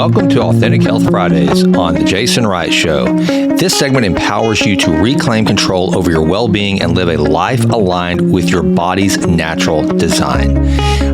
Welcome to Authentic Health Fridays on The Jason Wright Show. This segment empowers you to reclaim control over your well-being and live a life aligned with your body's natural design.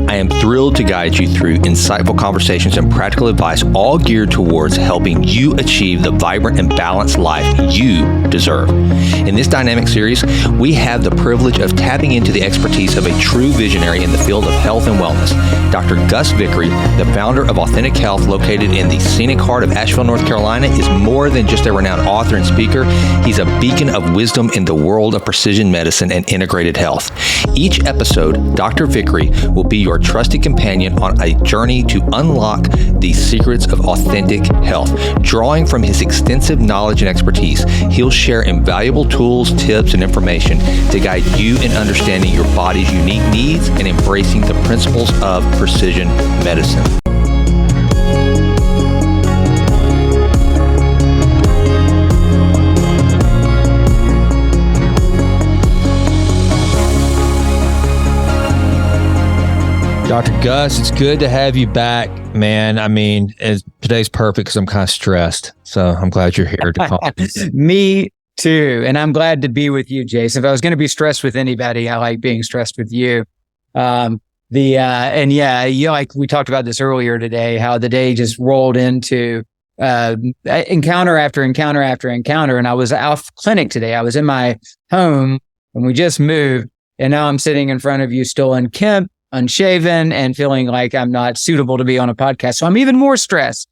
I am thrilled to guide you through insightful conversations and practical advice, all geared towards helping you achieve the vibrant and balanced life you deserve. In this dynamic series, we have the privilege of tapping into the expertise of a true visionary in the field of health and wellness. Dr. Gus Vickery, the founder of Authentic Health, located in the scenic heart of Asheville, North Carolina, is more than just a renowned author and speaker. He's a beacon of wisdom in the world of precision medicine and integrated health. Each episode, Dr. Vickery will be your trusted companion on a journey to unlock the secrets of authentic health. Drawing from his extensive knowledge and expertise, he'll share invaluable tools, tips, and information to guide you in understanding your body's unique needs and embracing the principles of precision medicine. Dr. Gus, it's good to have you back, man. I mean, today's perfect because I'm kind of stressed. So I'm glad you're here to talk. Me too. And I'm glad to be with you, Jason. If I was going to be stressed with anybody, I like being stressed with you. Like we talked about this earlier today, how the day just rolled into encounter after encounter after encounter. And I was off clinic today. I was in my home and we just moved. And now I'm sitting in front of you still unkempt, unshaven, and feeling like I'm not suitable to be on a podcast. So I'm even more stressed.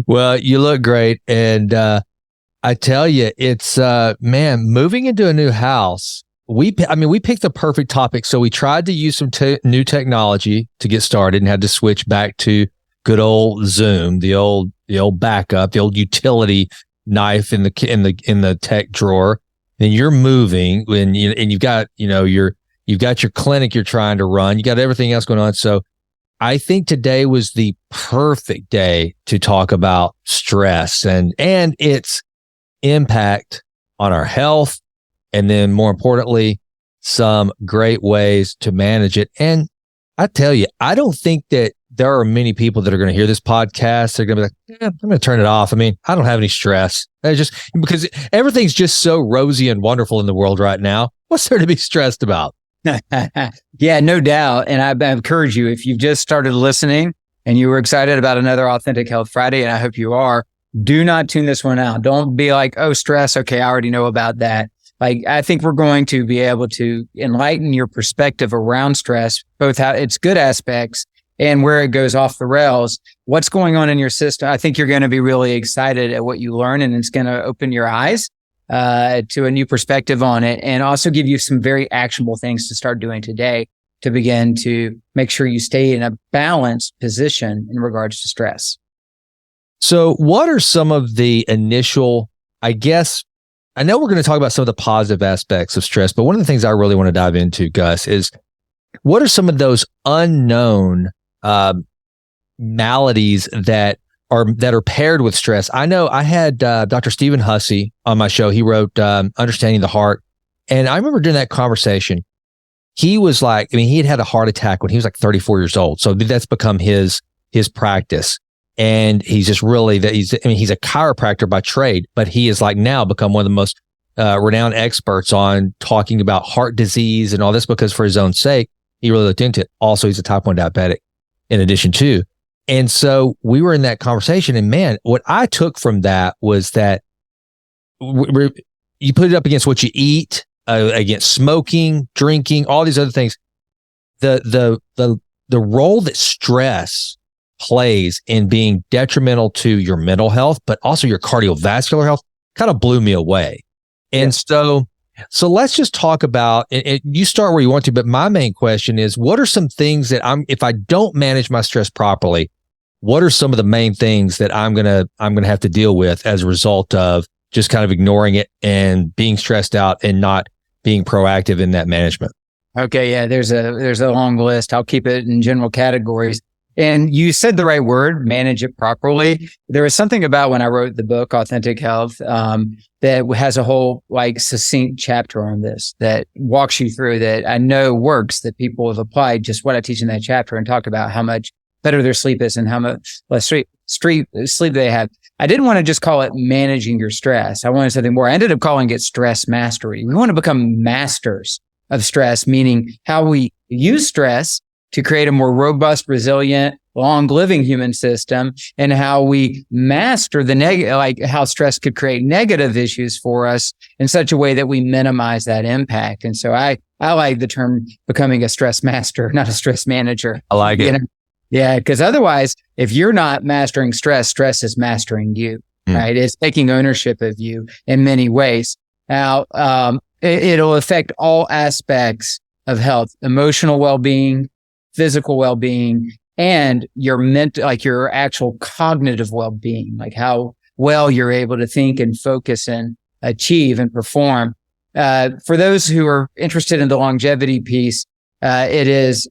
Well, you look great. And I tell you, it's, moving into a new house, we picked the perfect topic. So we tried to use some new technology to get started and had to switch back to good old Zoom, the old backup, the old utility knife in the tech drawer. Then you're moving and you've got, you've got your clinic you're trying to run. You got everything else going on. So I think today was the perfect day to talk about stress and its impact on our health. And then more importantly, some great ways to manage it. And I tell you, I don't think that there are many people that are going to hear this podcast. They're going to be like, I'm going to turn it off. I mean, I don't have any stress. It's just because everything's just so rosy and wonderful in the world right now. What's there to be stressed about? Yeah, no doubt. And I encourage you, if you've just started listening and you were excited about another Authentic Health Friday, and I hope you are, do not tune this one out. Don't be like, oh, stress. Okay, I already know about that. Like, I think we're going to be able to enlighten your perspective around stress, both how its good aspects and where it goes off the rails. What's going on in your system? I think you're going to be really excited at what you learn, and it's going to open your eyes to a new perspective on it, and also give you some very actionable things to start doing today to begin to make sure you stay in a balanced position in regards to stress. So what are some of the initial, I know we're going to talk about some of the positive aspects of stress, but one of the things I really want to dive into, Gus, is what are some of those unknown maladies that are paired with stress? I know I had Dr. Stephen Hussey on my show. He wrote Understanding the Heart. And I remember during that conversation, he was like, he had a heart attack when he was like 34 years old. So that's become his practice. And he's just really he's a chiropractor by trade, but he is like now become one of the most renowned experts on talking about heart disease and all this, because for his own sake, he really looked into it. Also, he's a type 1 diabetic in addition to. And so we were in that conversation, and man, what I took from that was that you put it up against what you eat, against smoking, drinking, all these other things. The role that stress plays in being detrimental to your mental health, but also your cardiovascular health, kind of blew me away. And so let's just talk about, and you start where you want to, but my main question is, what are some things that if I don't manage my stress properly, what are some of the main things that I'm going to have to deal with as a result of just kind of ignoring it and being stressed out and not being proactive in that management? Okay. Yeah. There's a long list. I'll keep it in general categories. And you said the right word, manage it properly. There was something about when I wrote the book, Authentic Health, that has a whole succinct chapter on this that walks you through, that I know works, that people have applied just what I teach in that chapter and talked about how much better their sleep is and how much less sleep they have. I didn't want to just call it managing your stress. I wanted something more. I ended up calling it stress mastery. We want to become masters of stress, meaning how we use stress to create a more robust, resilient, long-living human system, and how we master the like how stress could create negative issues for us in such a way that we minimize that impact. And so I like the term becoming a stress master, not a stress manager. I like it. Yeah, because otherwise, if you're not mastering stress, stress is mastering you, right? It's taking ownership of you in many ways. Now, it'll affect all aspects of health, emotional well-being, physical well-being, and your mental, like your actual cognitive well-being, like how well you're able to think and focus and achieve and perform. For those who are interested in the longevity piece, it is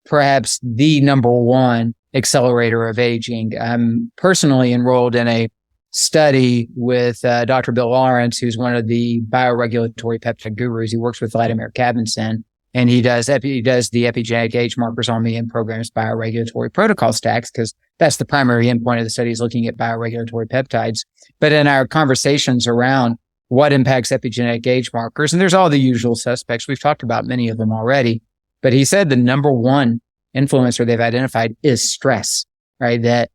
perhaps the number one accelerator of aging. I'm personally enrolled in a study with Dr. Bill Lawrence, who's one of the bioregulatory peptide gurus. He works with Vladimir Kabat-Zinn, and he does the epigenetic age markers on me and programs bioregulatory protocol stacks, because that's the primary endpoint of the study, is looking at bioregulatory peptides. But in our conversations around what impacts epigenetic age markers, and there's all the usual suspects, we've talked about many of them already, but he said the number one influencer they've identified is stress, right? That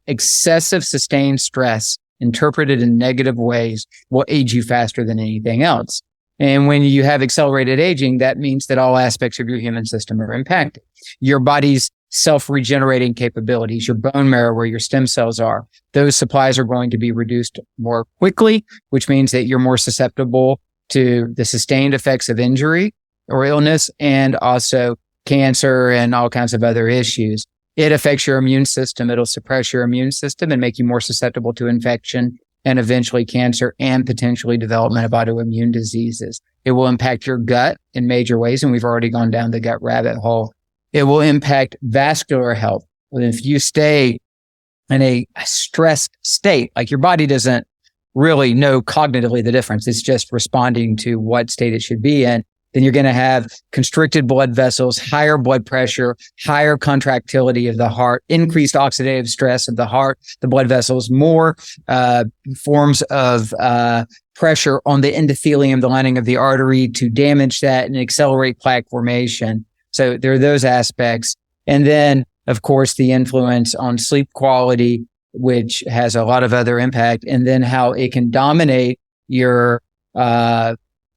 excessive sustained stress interpreted in negative ways will age you faster than anything else. And when you have accelerated aging, that means that all aspects of your human system are impacted. Your body's self-regenerating capabilities, your bone marrow, where your stem cells are, those supplies are going to be reduced more quickly, which means that you're more susceptible to the sustained effects of injury or illness, and also cancer and all kinds of other issues. It affects your immune system. It'll suppress your immune system and make you more susceptible to infection and eventually cancer and potentially development of autoimmune diseases. It will impact your gut in major ways, and we've already gone down the gut rabbit hole. It will impact vascular health. If you stay in a stressed state, like your body doesn't really know cognitively the difference, it's just responding to what state it should be in, then you're going to have constricted blood vessels, higher blood pressure, higher contractility of the heart, increased oxidative stress of the heart, the blood vessels, more forms of pressure on the endothelium, the lining of the artery, to damage that and accelerate plaque formation. So there are those aspects. And then, of course, the influence on sleep quality, which has a lot of other impact, and then how it can dominate your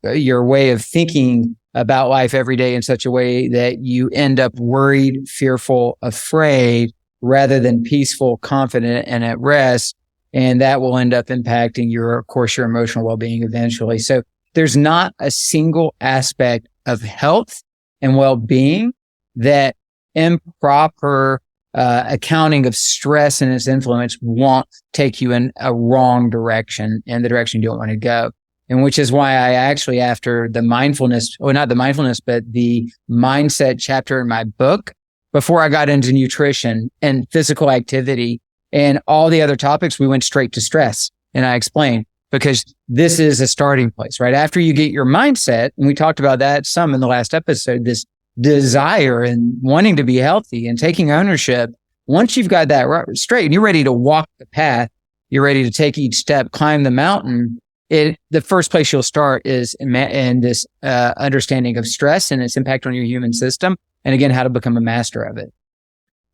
way of thinking about life every day in such a way that you end up worried, fearful, afraid, rather than peaceful, confident, and at rest. And that will end up impacting your emotional well-being eventually. So there's not a single aspect of health and well-being that improper accounting of stress and its influence won't take you in a wrong direction, and the direction you don't want to go. And which is why I actually, after the mindfulness, or not the mindfulness, but the mindset chapter in my book, before I got into nutrition and physical activity and all the other topics, we went straight to stress. And I explained, because this is a starting place, right? After you get your mindset, and we talked about that some in the last episode, this desire and wanting to be healthy and taking ownership. Once you've got that straight and you're ready to walk the path, you're ready to take each step, climb the mountain, the first place you'll start is in this understanding of stress and its impact on your human system, and again, how to become a master of it.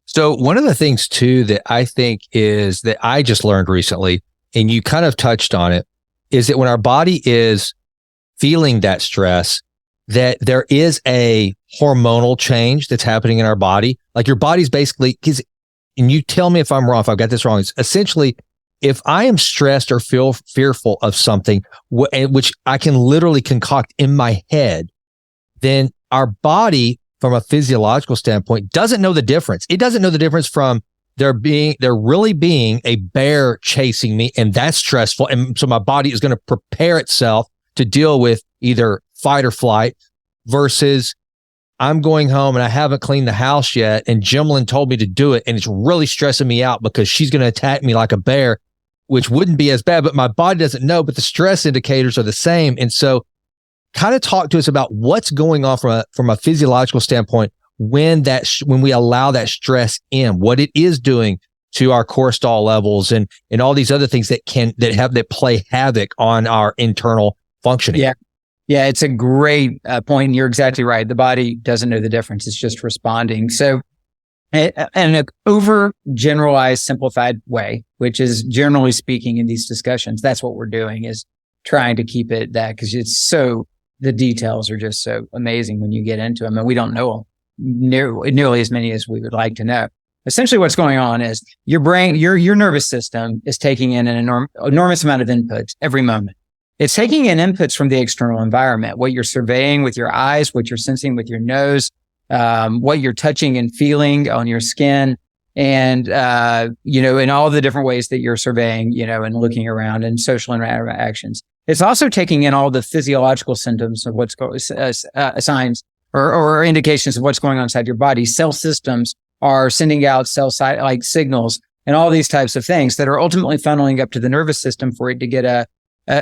So one of the things too that I think is that I just learned recently, and you kind of touched on it, is that when our body is feeling that stress, that there is a hormonal change that's happening in our body. Like your body's basically, and you tell me if I'm wrong, if I've got this wrong, it's essentially, if I am stressed or feel fearful of something, which I can literally concoct in my head, then our body, from a physiological standpoint, doesn't know the difference. It doesn't know the difference from there really being a bear chasing me, and that's stressful. And so my body is going to prepare itself to deal with either fight or flight, versus I'm going home and I haven't cleaned the house yet, and Jimlyn told me to do it, and it's really stressing me out because she's going to attack me like a bear, which wouldn't be as bad, but my body doesn't know, but the stress indicators are the same. And so kind of talk to us about what's going on from a physiological standpoint when we allow that stress in, what it is doing to our cortisol levels and all these other things that play havoc on our internal functioning. Yeah. Yeah, it's a great point. And you're exactly right. The body doesn't know the difference. It's just responding. So in an over-generalized, simplified way, which is generally speaking in these discussions, that's what we're doing, is trying to keep it that, because the details are just so amazing when you get into them, and we don't know nearly as many as we would like to know. Essentially what's going on is your brain, your nervous system is taking in an enormous amount of inputs every moment. It's taking in inputs from the external environment, what you're surveying with your eyes, what you're sensing with your nose, what you're touching and feeling on your skin, and, in all the different ways that you're surveying, and looking around, and social interactions. It's also taking in all the physiological symptoms of signs or indications of what's going on inside your body. Cell systems are sending out cell-like signals and all these types of things that are ultimately funneling up to the nervous system for it to get a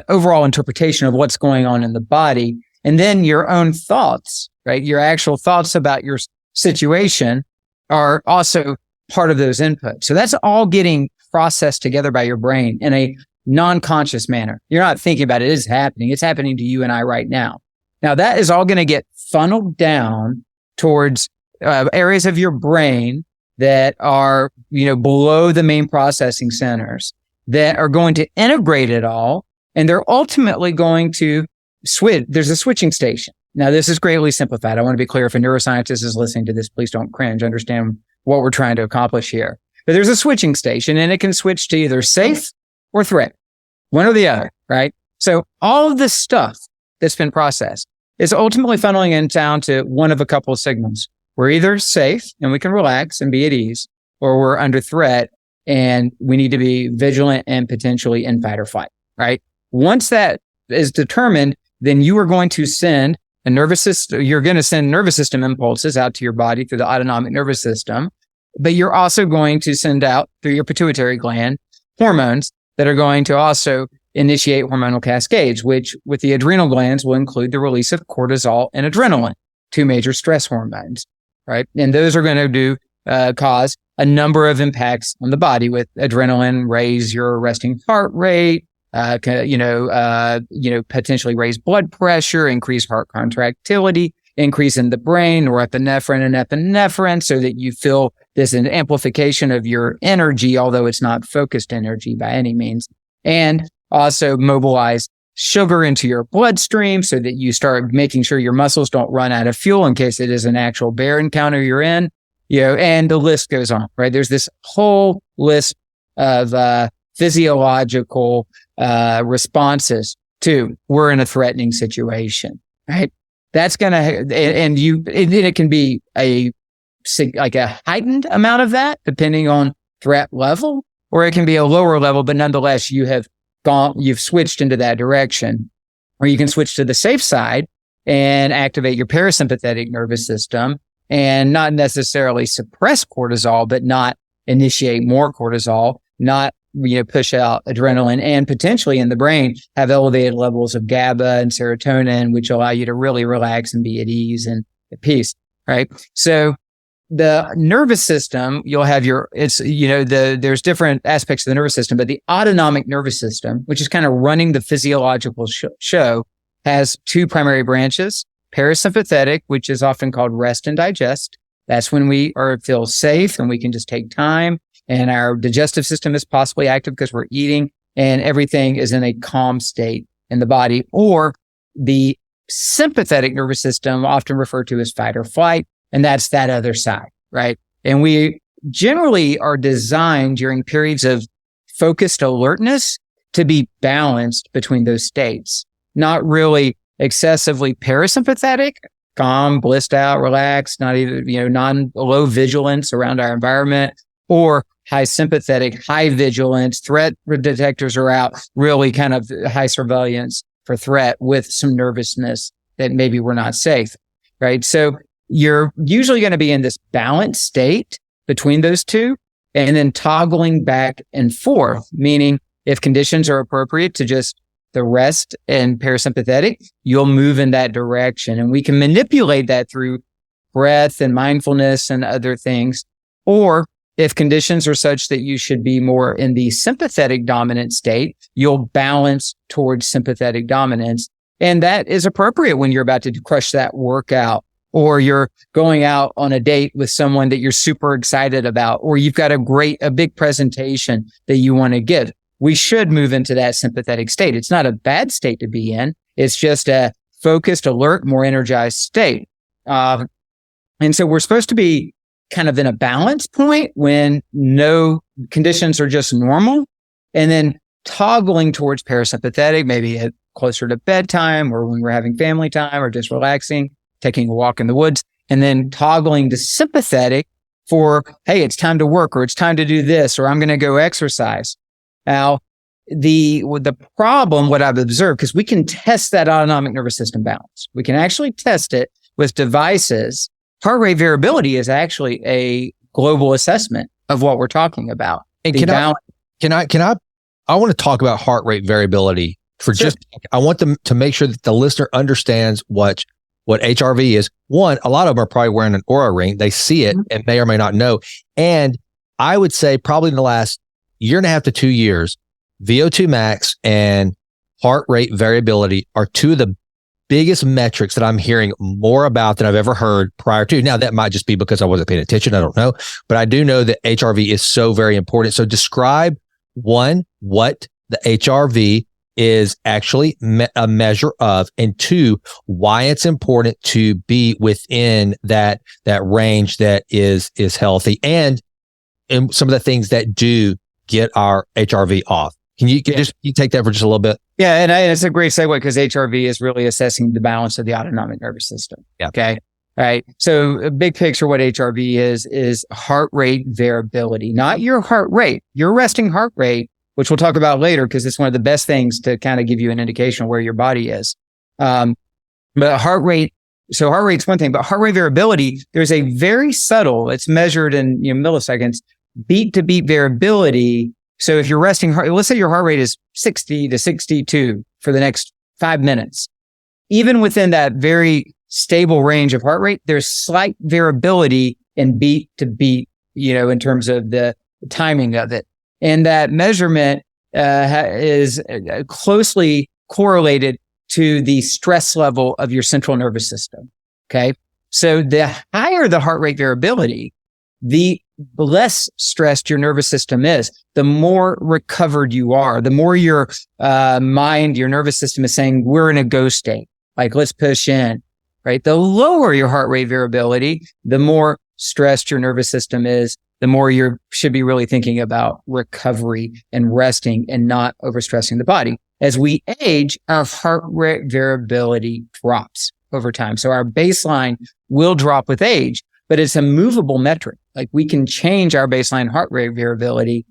overall interpretation of what's going on in the body. And then your own thoughts, right? Your actual thoughts about your situation are also part of those inputs. So that's all getting processed together by your brain in a non-conscious manner. You're not thinking about it. It is happening. It's happening to you and I right now. Now that is all going to get funneled down towards areas of your brain that are, below the main processing centers, that are going to integrate it all. And they're ultimately going to switch. There's a switching station. Now, this is greatly simplified. I want to be clear. If a neuroscientist is listening to this, please don't cringe. Understand what we're trying to accomplish here. But there's a switching station, and it can switch to either safe or threat, one or the other, right? So all of this stuff that's been processed is ultimately funneling in down to one of a couple of signals. We're either safe and we can relax and be at ease, or we're under threat and we need to be vigilant and potentially in fight or flight, right? Once that is determined, then you are going to send nervous system impulses out to your body through the autonomic nervous system, but you're also going to send out through your pituitary gland hormones that are going to also initiate hormonal cascades, which with the adrenal glands will include the release of cortisol and adrenaline, two major stress hormones, right? And those are going to cause a number of impacts on the body. With adrenaline, raise your resting heart rate, potentially raise blood pressure, increase heart contractility, increase in the brain, norepinephrine and epinephrine, so that you feel this an amplification of your energy, although it's not focused energy by any means. And also mobilize sugar into your bloodstream so that you start making sure your muscles don't run out of fuel in case it is an actual bear encounter you're in, and the list goes on, right? There's this whole list of physiological responses to we're in a threatening situation, right? That's going to, and it can be a heightened amount of that depending on threat level, or it can be a lower level, but nonetheless you've switched into that direction. Or you can switch to the safe side and activate your parasympathetic nervous system and not necessarily suppress cortisol, but not initiate more cortisol, not push out adrenaline, and potentially in the brain have elevated levels of GABA and serotonin, which allow you to really relax and be at ease and at peace, right? So the nervous system, you'll have there's different aspects of the nervous system, but the autonomic nervous system, which is kind of running the physiological show, has two primary branches. Parasympathetic, which is often called rest and digest. That's when we feel safe and we can just take time, and our digestive system is possibly active because we're eating, and everything is in a calm state in the body. Or the sympathetic nervous system, often referred to as fight or flight, and that's that other side, right? And we generally are designed during periods of focused alertness to be balanced between those states, not really excessively parasympathetic, calm, blissed out, relaxed, not even, low vigilance around our environment, or high sympathetic, high vigilance, threat detectors are out, really kind of high surveillance for threat with some nervousness that maybe we're not safe, right? So you're usually going to be in this balanced state between those two, and then toggling back and forth, meaning if conditions are appropriate to just the rest and parasympathetic, you'll move in that direction. And we can manipulate that through breath and mindfulness and other things. Or If conditions are such that you should be more in the sympathetic dominant state, you'll balance towards sympathetic dominance. And that is appropriate when you're about to crush that workout, or you're going out on a date with someone that you're super excited about, or you've got a big presentation that you want to give. We should move into that sympathetic state. It's not a bad state to be in. It's just a focused, alert, more energized state. And so we're supposed to be kind of in a balance point when no conditions are just normal, and then toggling towards parasympathetic, maybe closer to bedtime or when we're having family time or just relaxing, taking a walk in the woods, and then toggling to sympathetic for, hey, it's time to work, or it's time to do this, or I'm going to go exercise. Now, the problem, what I've observed, because we can test that autonomic nervous system balance. We can actually test it with devices. Heart rate variability is actually a global assessment of what we're talking about. And I want to talk about heart rate variability for Sure. I want them to make sure that the listener understands what HRV is. One, a lot of them are probably wearing an Oura ring. They see it and may or may not know. And I would say probably in the last year and a half to 2 years, VO2 max and heart rate variability are two of the biggest metrics that I'm hearing more about than I've ever heard prior to. Now, that might just be because I wasn't paying attention. I don't know. But I do know that HRV is so very important. So describe, one, what the HRV is actually a measure of, and two, why it's important to be within that range that is healthy, and some of the things that do get our HRV off. Can you take that for just a little bit? Yeah, and it's a great segue because HRV is really assessing the balance of the autonomic nervous system. Yeah. Okay. All right. So a big picture, what HRV is heart rate variability, not your heart rate, your resting heart rate, which we'll talk about later because it's one of the best things to kind of give you an indication of where your body is. But heart rate, so heart rate's one thing, but heart rate variability, there's a very subtle, it's measured in milliseconds, beat to beat variability. So if you're resting heart, let's say your heart rate is 60 to 62 for the next 5 minutes. Even within that very stable range of heart rate, there's slight variability in beat to beat, in terms of the timing of it. And that measurement is closely correlated to the stress level of your central nervous system. Okay. So the higher the heart rate variability, the less stressed your nervous system is, the more recovered you are, the more your mind, your nervous system is saying, we're in a go state. Like, let's push in, right? The lower your heart rate variability, the more stressed your nervous system is, the more you should be really thinking about recovery and resting and not overstressing the body. As we age, our heart rate variability drops over time. So our baseline will drop with age, but it's a movable metric. Like, we can change our baseline heart rate variability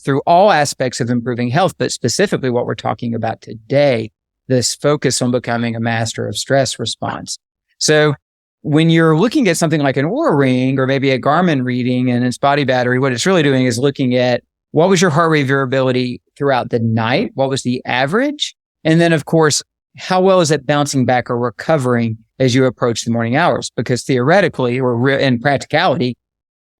through all aspects of improving health, but specifically what we're talking about today, this focus on becoming a master of stress response. So when you're looking at something like an Oura ring or maybe a Garmin reading and its body battery, what it's really doing is looking at what was your heart rate variability throughout the night? What was the average? And then, of course, how well is it bouncing back or recovering as you approach the morning hours? Because theoretically, or in practicality,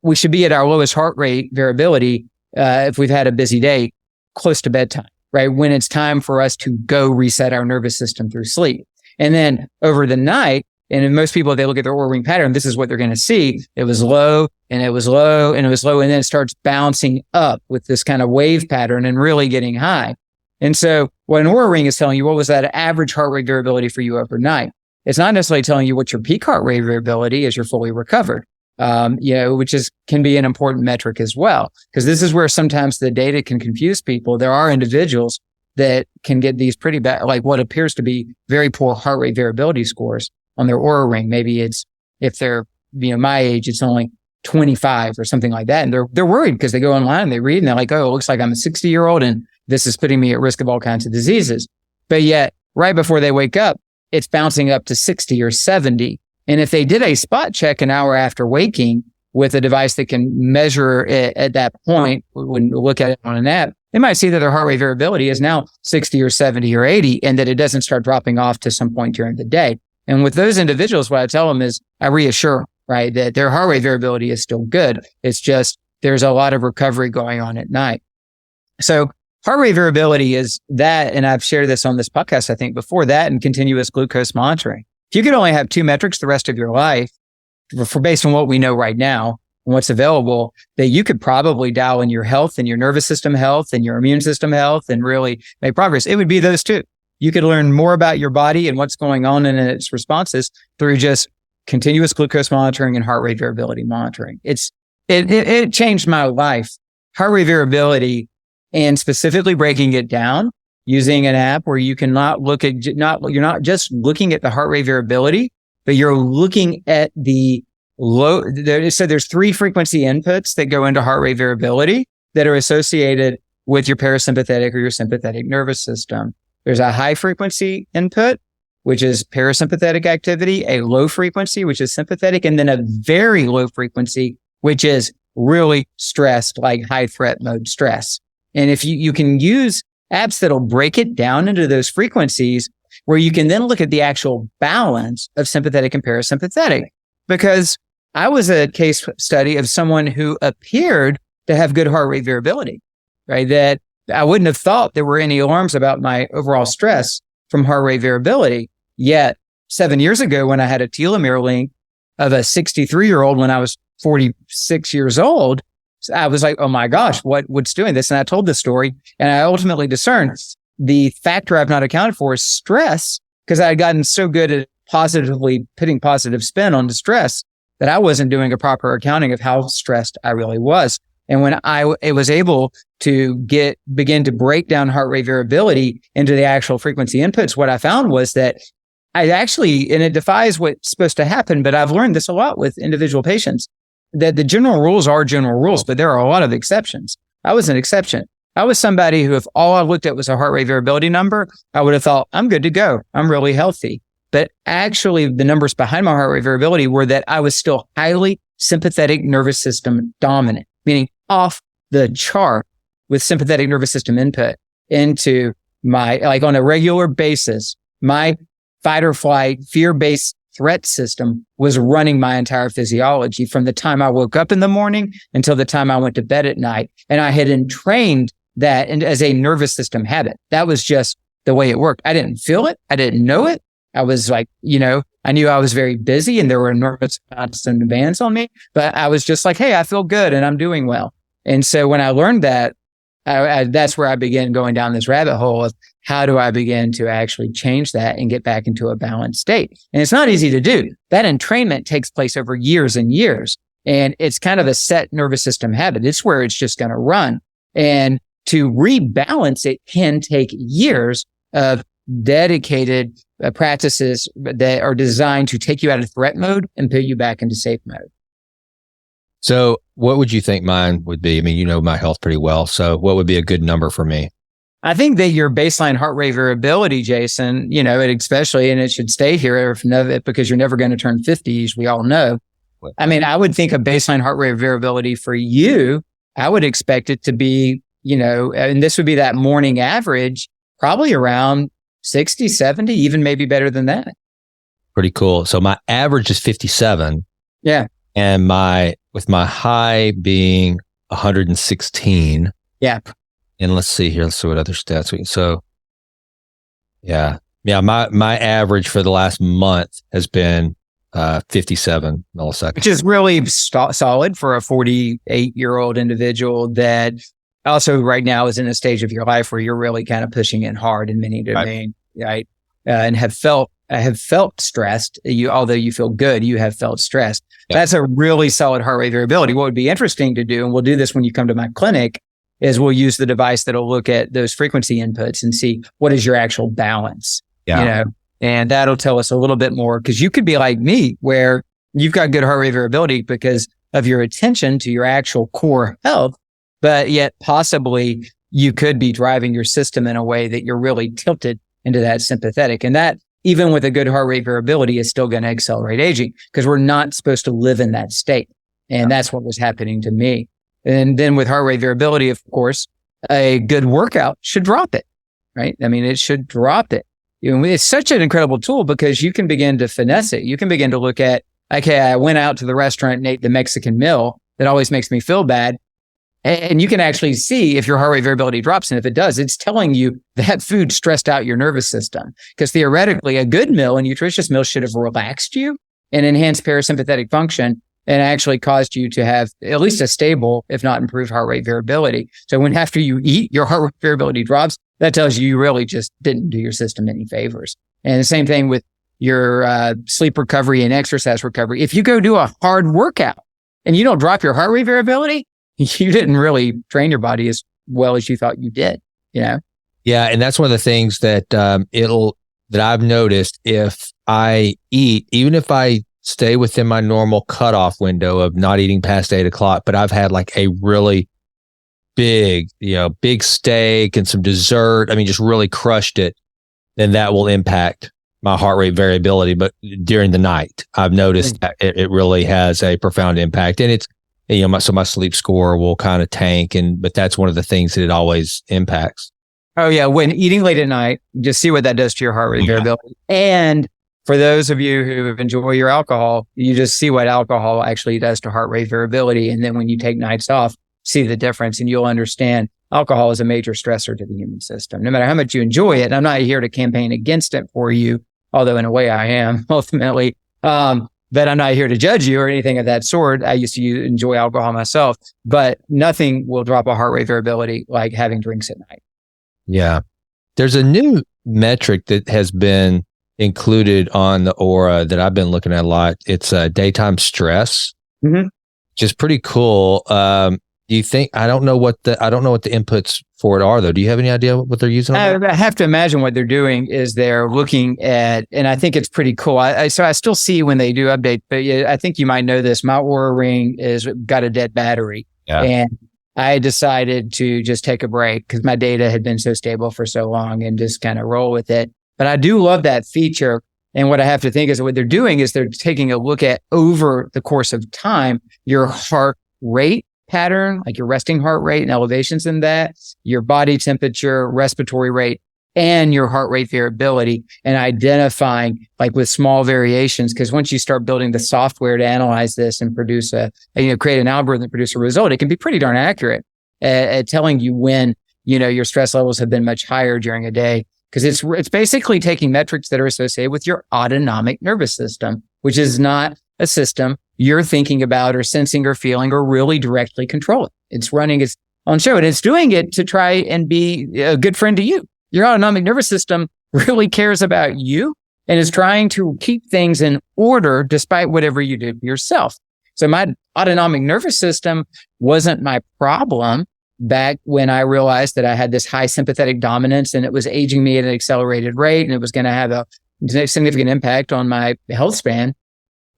we should be at our lowest heart rate variability if we've had a busy day close to bedtime, right? When it's time for us to go reset our nervous system through sleep. And then over the night, and in most people, if they look at their Oura ring pattern, this is what they're going to see. It was low and it was low and it was low. And then it starts bouncing up with this kind of wave pattern and really getting high. And so what an Oura ring is telling you, what was that average heart rate variability for you overnight? It's not necessarily telling you what your peak heart rate variability is. You're fully recovered, which can be an important metric as well. Because this is where sometimes the data can confuse people. There are individuals that can get these pretty bad, like what appears to be very poor heart rate variability scores on their Oura ring. Maybe it's, if they're, my age, it's only 25 or something like that. And they're worried because they go online and they read and they're like, oh, it looks like I'm a 60-year-old and this is putting me at risk of all kinds of diseases. But yet right before they wake up, it's bouncing up to 60 or 70. And if they did a spot check an hour after waking with a device that can measure it at that point, when you look at it on an app, they might see that their heart rate variability is now 60 or 70 or 80 and that it doesn't start dropping off to some point during the day. And with those individuals, what I tell them is I reassure, right, that their heart rate variability is still good. It's just there's a lot of recovery going on at night. So heart rate variability is that, and I've shared this on this podcast, I think before, that and continuous glucose monitoring. If you could only have two metrics the rest of your life, for based on what we know right now and what's available, that you could probably dial in your health and your nervous system health and your immune system health and really make progress, it would be those two. You could learn more about your body and what's going on in its responses through just continuous glucose monitoring and heart rate variability monitoring. It changed my life. Heart rate variability, and specifically breaking it down using an app where you can you're not just looking at the heart rate variability, but you're looking at the so there's 3 frequency inputs that go into heart rate variability that are associated with your parasympathetic or your sympathetic nervous system. There's a high frequency input, which is parasympathetic activity, a low frequency, which is sympathetic, and then a very low frequency, which is really stressed, like high threat mode stress. And if you can use apps that'll break it down into those frequencies where you can then look at the actual balance of sympathetic and parasympathetic. Because I was a case study of someone who appeared to have good heart rate variability, right? That I wouldn't have thought there were any alarms about my overall stress from heart rate variability. Yet 7 years ago, when I had a telomere length of a 63-year-old when I was 46 years old, I was like, oh my gosh, what's doing this? And I told this story, and I ultimately discerned the factor I've not accounted for is stress, because I had gotten so good at positively putting positive spin on the stress that I wasn't doing a proper accounting of how stressed I really was. And when I was able to begin to break down heart rate variability into the actual frequency inputs, what I found was that I actually, and it defies what's supposed to happen, but I've learned this a lot with individual patients, that the general rules are general rules, but there are a lot of exceptions. I was an exception. I was somebody who, if all I looked at was a heart rate variability number, I would have thought, I'm good to go. I'm really healthy. But actually, the numbers behind my heart rate variability were that I was still highly sympathetic nervous system dominant, meaning off the chart with sympathetic nervous system input into my, like on a regular basis, my fight or flight, fear-based threat system was running my entire physiology from the time I woke up in the morning until the time I went to bed at night. And I had entrained that as a nervous system habit. That was just the way it worked. I didn't feel it. I didn't know it. I was like, I knew I was very busy and there were enormous amounts of demands on me, but I was just like, hey, I feel good and I'm doing well. And so when I learned that, that's where I began going down this rabbit hole of how do I begin to actually change that and get back into a balanced state? And it's not easy to do. That entrainment takes place over years and years. And it's kind of a set nervous system habit. It's where it's just going to run. And to rebalance it can take years of dedicated practices that are designed to take you out of threat mode and put you back into safe mode. So what would you think mine would be? I mean, you know my health pretty well. So what would be a good number for me? I think that your baseline heart rate variability, Jason, especially, and it should stay here because you're never going to turn 50, as we all know. I mean, I would think a baseline heart rate variability for you, I would expect it to be, and this would be that morning average, probably around 60, 70, even maybe better than that. Pretty cool. So my average is 57. Yeah. And with my high being 116. Yeah. And let's see here. Let's see what other stats my average for the last month has been 57 milliseconds, which is really solid for a 48-year-old individual that also right now is in a stage of your life where you're really kind of pushing it hard in many domains, right? And have felt stressed. Although you feel good, you have felt stressed. Yep. That's a really solid heart rate variability. What would be interesting to do, and we'll do this when you come to my clinic, is we'll use the device that'll look at those frequency inputs and see what is your actual balance, and that'll tell us a little bit more, because you could be like me where you've got good heart rate variability because of your attention to your actual core health, but yet possibly you could be driving your system in a way that you're really tilted into that sympathetic. And that, even with a good heart rate variability, is still going to accelerate aging because we're not supposed to live in that state. And that's what was happening to me. And then with heart rate variability, of course, a good workout should drop it, right? I mean, it should drop it. It's such an incredible tool because you can begin to finesse it. You can begin to look at, okay, I went out to the restaurant and ate the Mexican meal that always makes me feel bad. And you can actually see if your heart rate variability drops. And if it does, it's telling you that food stressed out your nervous system. Because theoretically, a good meal, a nutritious meal, should have relaxed you and enhanced parasympathetic function and actually caused you to have at least a stable, if not improved, heart rate variability. So when after you eat, your heart rate variability drops, that tells you really just didn't do your system any favors. And the same thing with your sleep recovery and exercise recovery. If you go do a hard workout and you don't drop your heart rate variability, you didn't really train your body as well as you thought you did, Yeah. And that's one of the things that that I've noticed. If I eat, even if I stay within my normal cutoff window of not eating past 8 o'clock, but I've had like a really big steak and some dessert, just really crushed it, then that will impact my heart rate variability. But during the night, I've noticed that it really has a profound impact. And it's, so my sleep score will kind of tank, but that's one of the things that it always impacts. Oh yeah. When eating late at night, just see what that does to your heart rate variability. And for those of you who enjoy your alcohol, you just see what alcohol actually does to heart rate variability. And then when you take nights off, see the difference, and you'll understand alcohol is a major stressor to the human system, no matter how much you enjoy it. And I'm not here to campaign against it for you, although in a way I am ultimately. But I'm not here to judge you or anything of that sort. I used to enjoy alcohol myself, but nothing will drop a heart rate variability like having drinks at night. Yeah. There's a new metric that has been included on the Aura that I've been looking at a lot. It's daytime stress, which is pretty cool. Do you think, I don't know what the inputs for it are though. Do you have any idea what they're using? I have to imagine what they're doing is they're looking at, and I think it's pretty cool. So I still see when they do update, but I think you might know this. My Aura Ring got a dead battery, and I decided to just take a break because my data had been so stable for so long and just kind of roll with it. But I do love that feature. And what I have to think is what they're doing is they're taking a look at over the course of time, your heart rate pattern, like your resting heart rate and elevations in that, your body temperature, respiratory rate, and your heart rate variability, and identifying like with small variations. Because once you start building the software to analyze this and produce create an algorithm, produce a result, it can be pretty darn accurate at telling you when, your stress levels have been much higher during a day. Because it's basically taking metrics that are associated with your autonomic nervous system, which is not a system you're thinking about or sensing or feeling or really directly controlling. It's running its own show, and it's doing it to try and be a good friend to you. Your autonomic nervous system really cares about you and is trying to keep things in order despite whatever you do yourself. So my autonomic nervous system wasn't my problem back when I realized that I had this high sympathetic dominance and it was aging me at an accelerated rate and it was going to have a significant impact on my health span.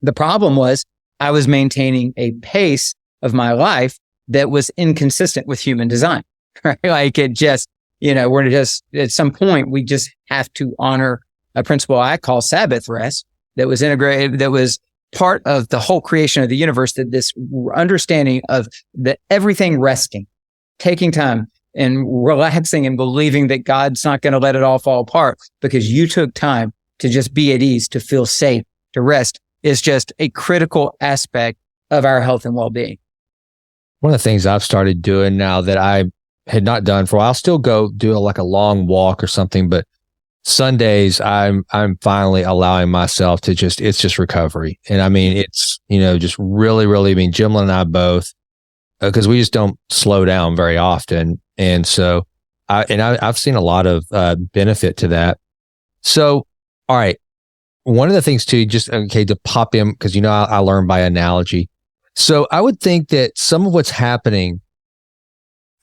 The problem was I was maintaining a pace of my life that was inconsistent with human design, right? Like it just, we're just, at some point, we just have to honor a principle I call Sabbath rest that was integrated, that was part of the whole creation of the universe, that this understanding of everything resting, taking time and relaxing and believing that God's not going to let it all fall apart because you took time to just be at ease, to feel safe, to rest, is just a critical aspect of our health and well-being. One of the things I've started doing now that I had not done for a while, I'll still go do a long walk or something, but Sundays I'm finally allowing myself to it's just recovery. And it's, just really, really, Jimla and I both, because we just don't slow down very often. And so I've seen a lot of benefit to that. So, all right. One of the things too, to pop in, because I learn by analogy. So I would think that some of what's happening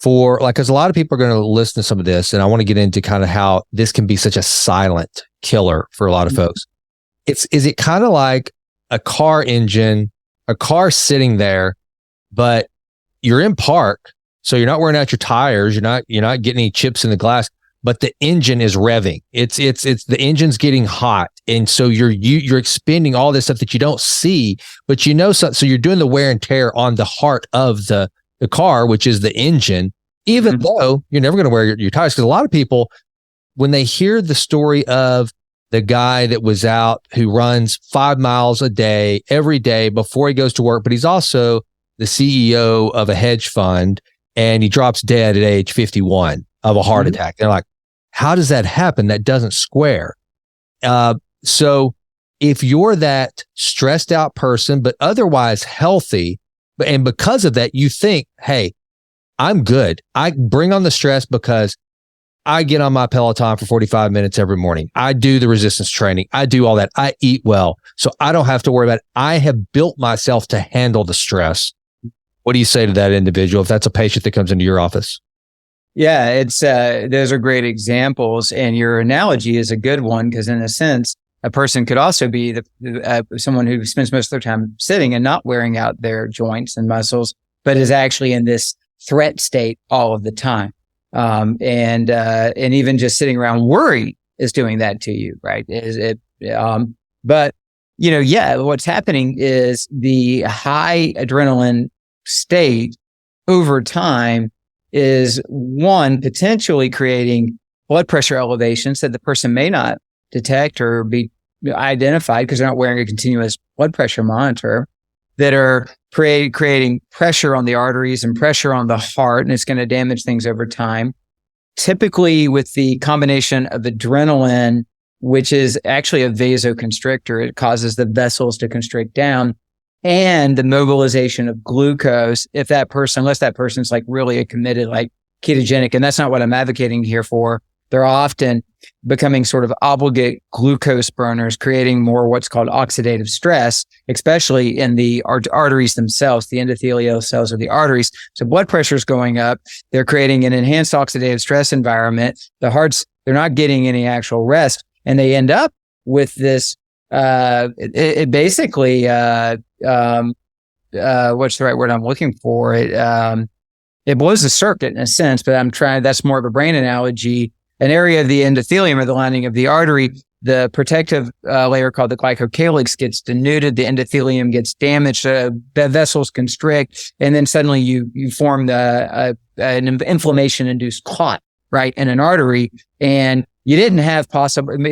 because a lot of people are going to listen to some of this, and I want to get into kind of how this can be such a silent killer for a lot of folks. Is it kind of like a car engine, a car sitting there, but you're in park, so you're not wearing out your tires, you're not getting any chips in the glass, but the engine is revving. It's the engine's getting hot. And so you're expending all this stuff that you don't see, but so you're doing the wear and tear on the heart of the car, which is the engine, even though you're never going to wear your tires. Because a lot of people, when they hear the story of the guy that was out who runs 5 miles a day, every day before he goes to work, but he's also the CEO of a hedge fund, and he drops dead at age 51 of a heart attack. They're like, how does that happen? That doesn't square. So if you're that stressed out person, but otherwise healthy, and because of that, you think, hey, I'm good. I bring on the stress because I get on my Peloton for 45 minutes every morning. I do the resistance training. I do all that. I eat well. So I don't have to worry about it. I have built myself to handle the stress. What do you say to that individual if that's a patient that comes into your office? Yeah, it's those are great examples. And your analogy is a good one because in a sense, a person could also be someone who spends most of their time sitting and not wearing out their joints and muscles, but is actually in this threat state all of the time. And even just sitting around worry is doing that to you, right? But what's happening is the high adrenaline state over time is one, potentially creating blood pressure elevations that the person may not detect or be identified because they're not wearing a continuous blood pressure monitor, that are creating pressure on the arteries and pressure on the heart, and it's going to damage things over time. Typically with the combination of adrenaline, which is actually a vasoconstrictor, it causes the vessels to constrict down, and the mobilization of glucose, unless that person's like really a committed, like ketogenic, and that's not what I'm advocating here for, they're often becoming sort of obligate glucose burners, creating more what's called oxidative stress, especially in the arteries themselves, the endothelial cells of the arteries. So blood pressure is going up. They're creating an enhanced oxidative stress environment. The hearts, they're not getting any actual rest, and they end up with this, what's the right word I'm looking for? It blows the circuit in a sense, but that's more of a brain analogy. An area of the endothelium or the lining of the artery, the protective layer called the glycocalyx gets denuded, the endothelium gets damaged, the vessels constrict, and then suddenly you form an inflammation-induced clot, right, in an artery. And you didn't have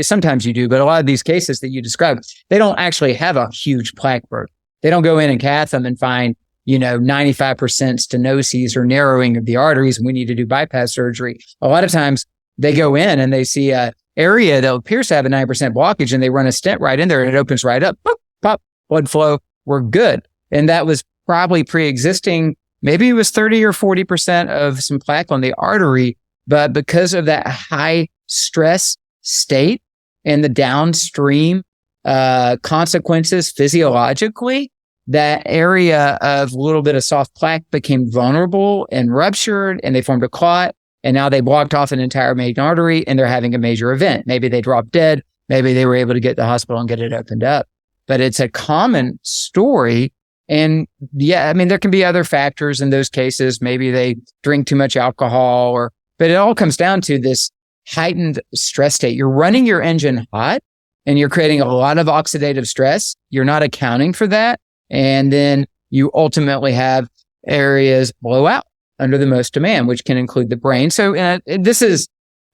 sometimes you do, but a lot of these cases that you described, they don't actually have a huge plaque burden. They don't go in and cath them and find 95% stenosis or narrowing of the arteries, and we need to do bypass surgery. A lot of times, they go in and they see a area that appears to have a 9% blockage, and they run a stent right in there and it opens right up. Boop, pop, blood flow. We're good. And that was probably pre-existing. Maybe it was 30 or 40% of some plaque on the artery. But because of that high stress state and the downstream consequences physiologically, that area of a little bit of soft plaque became vulnerable and ruptured, and they formed a clot. And now they blocked off an entire main artery and they're having a major event. Maybe they dropped dead. Maybe they were able to get to the hospital and get it opened up. But it's a common story. And there can be other factors in those cases. Maybe they drink too much alcohol but it all comes down to this heightened stress state. You're running your engine hot and you're creating a lot of oxidative stress. You're not accounting for that. And then you ultimately have areas blow out under the most demand, which can include the brain. So this is,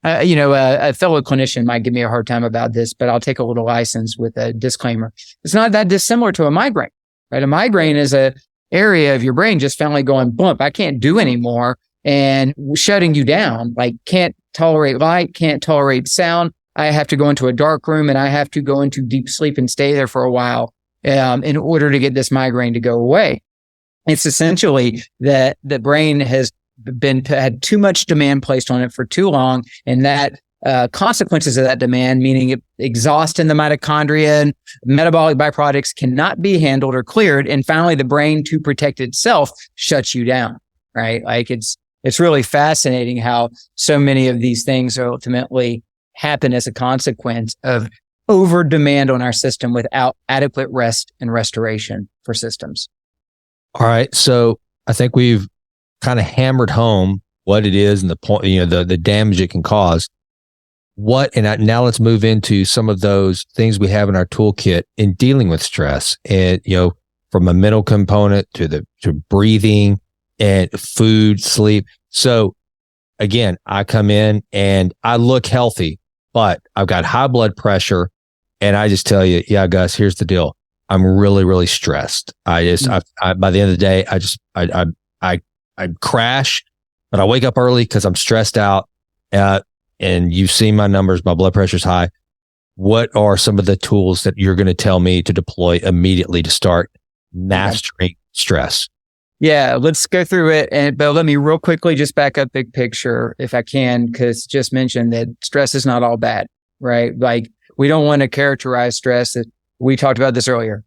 a fellow clinician might give me a hard time about this, but I'll take a little license with a disclaimer. It's not that dissimilar to a migraine, right? A migraine is a area of your brain just finally going, bump, I can't do anymore, and shutting you down, like can't tolerate light, can't tolerate sound. I have to go into a dark room and I have to go into deep sleep and stay there for a while in order to get this migraine to go away. It's essentially that the brain has had too much demand placed on it for too long, and that consequences of that demand, meaning it exhaust in the mitochondria and metabolic byproducts cannot be handled or cleared, and finally the brain, to protect itself, shuts you down. Right? Like it's really fascinating how so many of these things ultimately happen as a consequence of over demand on our system without adequate rest and restoration for systems. All right. So I think we've kind of hammered home what it is and the point, the damage it can cause. Now let's move into some of those things we have in our toolkit in dealing with stress, and, from a mental component to breathing and food, sleep. So again, I come in and I look healthy, but I've got high blood pressure, and I just tell you, yeah, Gus, here's the deal. I'm really, really stressed. By the end of the day, I crash but I wake up early because I'm stressed out. And you've seen my numbers, my blood pressure's high. What are some of the tools that you're going to tell me to deploy immediately to start mastering stress? Yeah, let's go through it. But let me real quickly just back up big picture if I can, because just mentioned that stress is not all bad, right? Like we don't want to characterize stress. We talked about this earlier.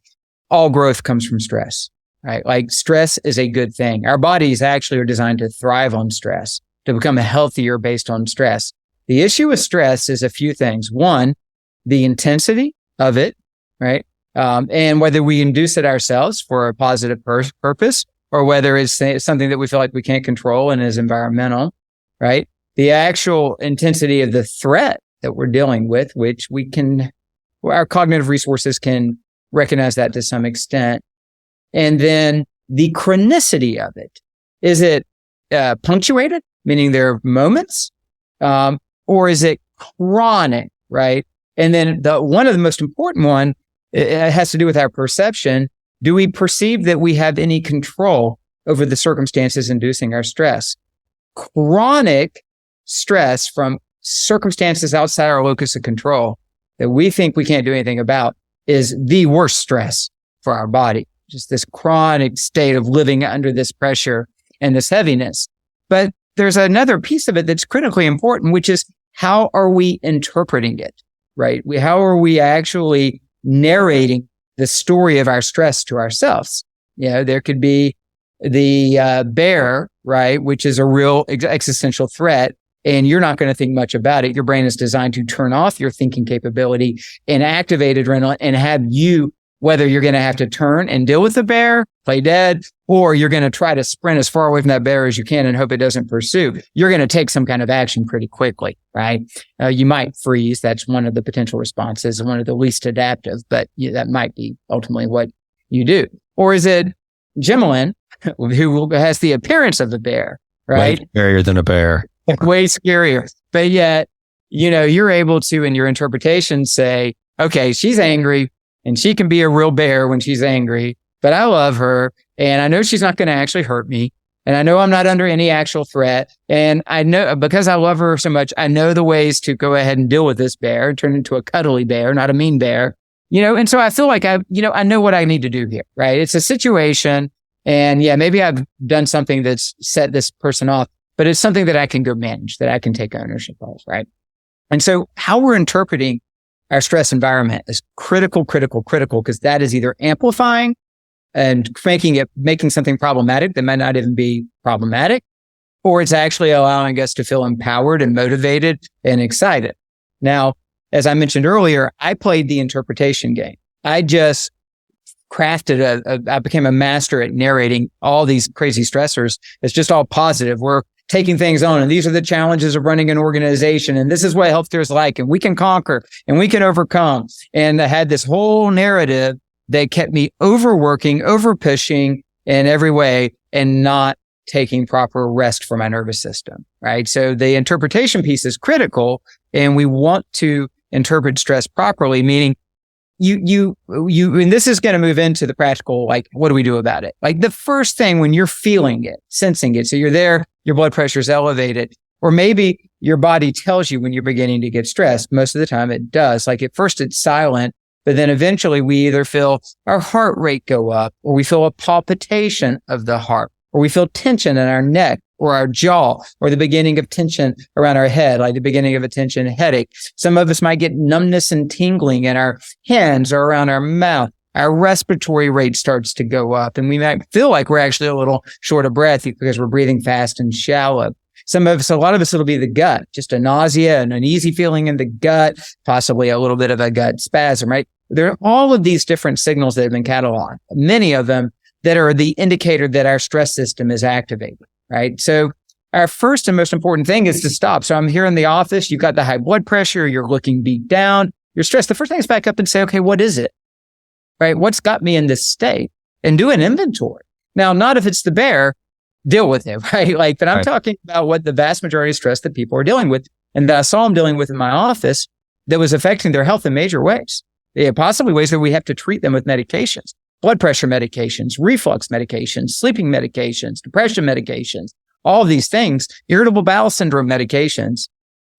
All growth comes from stress, right? Like stress is a good thing. Our bodies actually are designed to thrive on stress, to become healthier based on stress. The issue with stress is a few things. One, the intensity of it, right? And whether we induce it ourselves for a positive purpose or whether it's something that we feel like we can't control and is environmental, right? The actual intensity of the threat that we're dealing with, which our cognitive resources can recognize that to some extent. And then the chronicity of it. Is it punctuated, meaning there are moments? Or is it chronic, right? And then one of the most important one, it has to do with our perception. Do we perceive that we have any control over the circumstances inducing our stress? Chronic stress from circumstances outside our locus of control that we think we can't do anything about is the worst stress for our body. Just this chronic state of living under this pressure and this heaviness. But there's another piece of it that's critically important, which is how are we interpreting it, right? How are we actually narrating the story of our stress to ourselves? There could be the bear, right, which is a real existential threat, and you're not going to think much about it. Your brain is designed to turn off your thinking capability and activate adrenaline and have you, whether you're going to have to turn and deal with the bear, play dead, or you're going to try to sprint as far away from that bear as you can and hope it doesn't pursue. You're going to take some kind of action pretty quickly, right? You might freeze. That's one of the potential responses, one of the least adaptive, but that might be ultimately what you do. Or is it Gemmelin, who has the appearance of a bear, right? Way scarier than a bear. Way scarier. But yet, you're able to, in your interpretation, say, okay, she's angry and she can be a real bear when she's angry, but I love her and I know she's not going to actually hurt me. And I know I'm not under any actual threat. And I know because I love her so much, I know the ways to go ahead and deal with this bear, turn into a cuddly bear, not a mean bear, and so I feel like I know what I need to do here, right? It's a situation. And yeah, maybe I've done something that's set this person off, but it's something that I can go manage, that I can take ownership of, right? And so how we're interpreting our stress environment is critical, because that is either amplifying and making something problematic that might not even be problematic, or it's actually allowing us to feel empowered and motivated and excited. Now, as I mentioned earlier, I played the interpretation game. I just crafted I became a master at narrating all these crazy stressors. It's just all positive. We're taking things on, and these are the challenges of running an organization, and this is what healthcare is like, and we can conquer, and we can overcome. And I had this whole narrative that kept me overworking, overpushing in every way, and not taking proper rest for my nervous system, right? So the interpretation piece is critical, and we want to interpret stress properly, meaning and this is going to move into the practical, like, what do we do about it? Like the first thing when you're feeling it, sensing it, so you're there, your blood pressure is elevated, or maybe your body tells you when you're beginning to get stressed. Most of the time it does. Like at first it's silent, but then eventually we either feel our heart rate go up, or we feel a palpitation of the heart, or we feel tension in our neck or our jaw, or the beginning of tension around our head, like the beginning of a tension headache. Some of us might get numbness and tingling in our hands or around our mouth. Our respiratory rate starts to go up, and we might feel like we're actually a little short of breath because we're breathing fast and shallow. A lot of us, it'll be the gut, just a nausea, an uneasy feeling in the gut, possibly a little bit of a gut spasm, right? There are all of these different signals that have been cataloged, many of them that are the indicator that our stress system is activated. Right. So our first and most important thing is to stop. So I'm here in the office. You've got the high blood pressure. You're looking beat down. You're stressed. The first thing is back up and say, okay, what is it? Right. What's got me in this state? And do an inventory. Now, not if it's the bear, deal with it. Right. But I'm talking about what the vast majority of stress that people are dealing with, and that I saw them dealing with in my office that was affecting their health in major ways. Yeah, possibly ways that we have to treat them with medications. Blood pressure medications, reflux medications, sleeping medications, depression medications, all of these things, irritable bowel syndrome medications,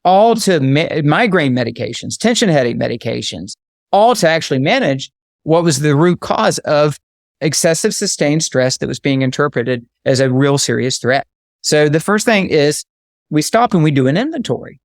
all to migraine medications, tension headache medications, all to actually manage what was the root cause of excessive sustained stress that was being interpreted as a real serious threat. So the first thing is we stop and we do an inventory.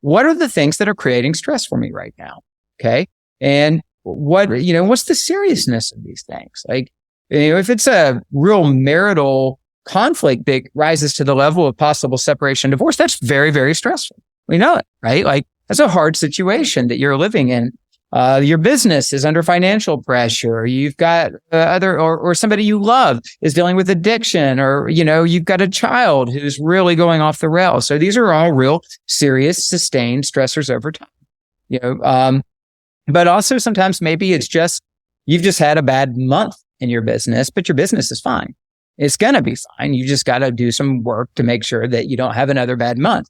What are the things that are creating stress for me right now? Okay. And what's the seriousness of these things? Like, if it's a real marital conflict that rises to the level of possible separation, divorce, that's very, very stressful. We know it, right? Like, that's a hard situation that you're living in. Your business is under financial pressure. You've got or somebody you love is dealing with addiction, or, you've got a child who's really going off the rails. So these are all real serious, sustained stressors over time, but also sometimes maybe it's just, you've just had a bad month in your business, but your business is fine. It's going to be fine. You just got to do some work to make sure that you don't have another bad month,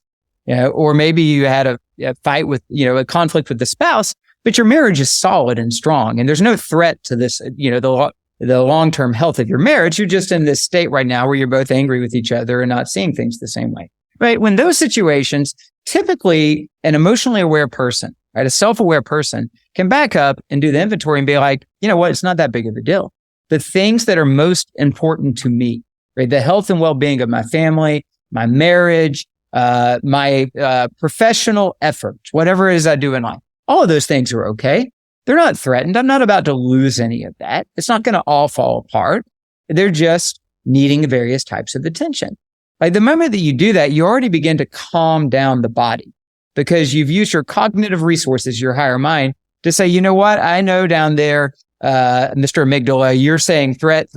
or maybe you had a fight with, a conflict with the spouse, but your marriage is solid and strong, and there's no threat to this, the long-term health of your marriage. You're just in this state right now where you're both angry with each other and not seeing things the same way, right? When those situations, typically an emotionally aware person, right, a self-aware person can back up and do the inventory and be like, you know what, it's not that big of a deal. The things that are most important to me, right, the health and well-being of my family, my marriage, my professional efforts, whatever it is I do in life, all of those things are okay. They're not threatened. I'm not about to lose any of that. It's not going to all fall apart. They're just needing various types of attention. Like, the moment that you do that, you already begin to calm down the body, because you've used your cognitive resources, your higher mind, to say, you know what? I know down there, Mr. Amygdala, you're saying threat,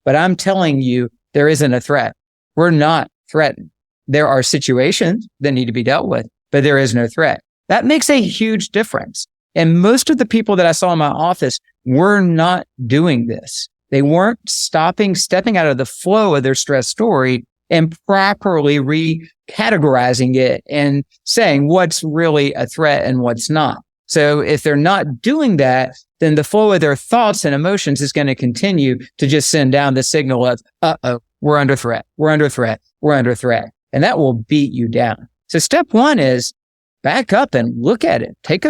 but I'm telling you there isn't a threat. We're not threatened. There are situations that need to be dealt with, but there is no threat. That makes a huge difference. And most of the people that I saw in my office were not doing this. They weren't stepping out of the flow of their stress story and properly recategorizing it and saying what's really a threat and what's not. So if they're not doing that, then the flow of their thoughts and emotions is going to continue to just send down the signal of, we're under threat. And that will beat you down. So step one is back up and look at it. Take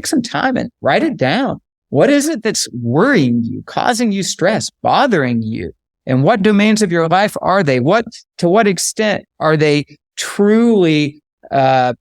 some time and write it down. What is it that's worrying you, causing you stress, bothering you? And what domains of your life are they? To what extent are they truly, a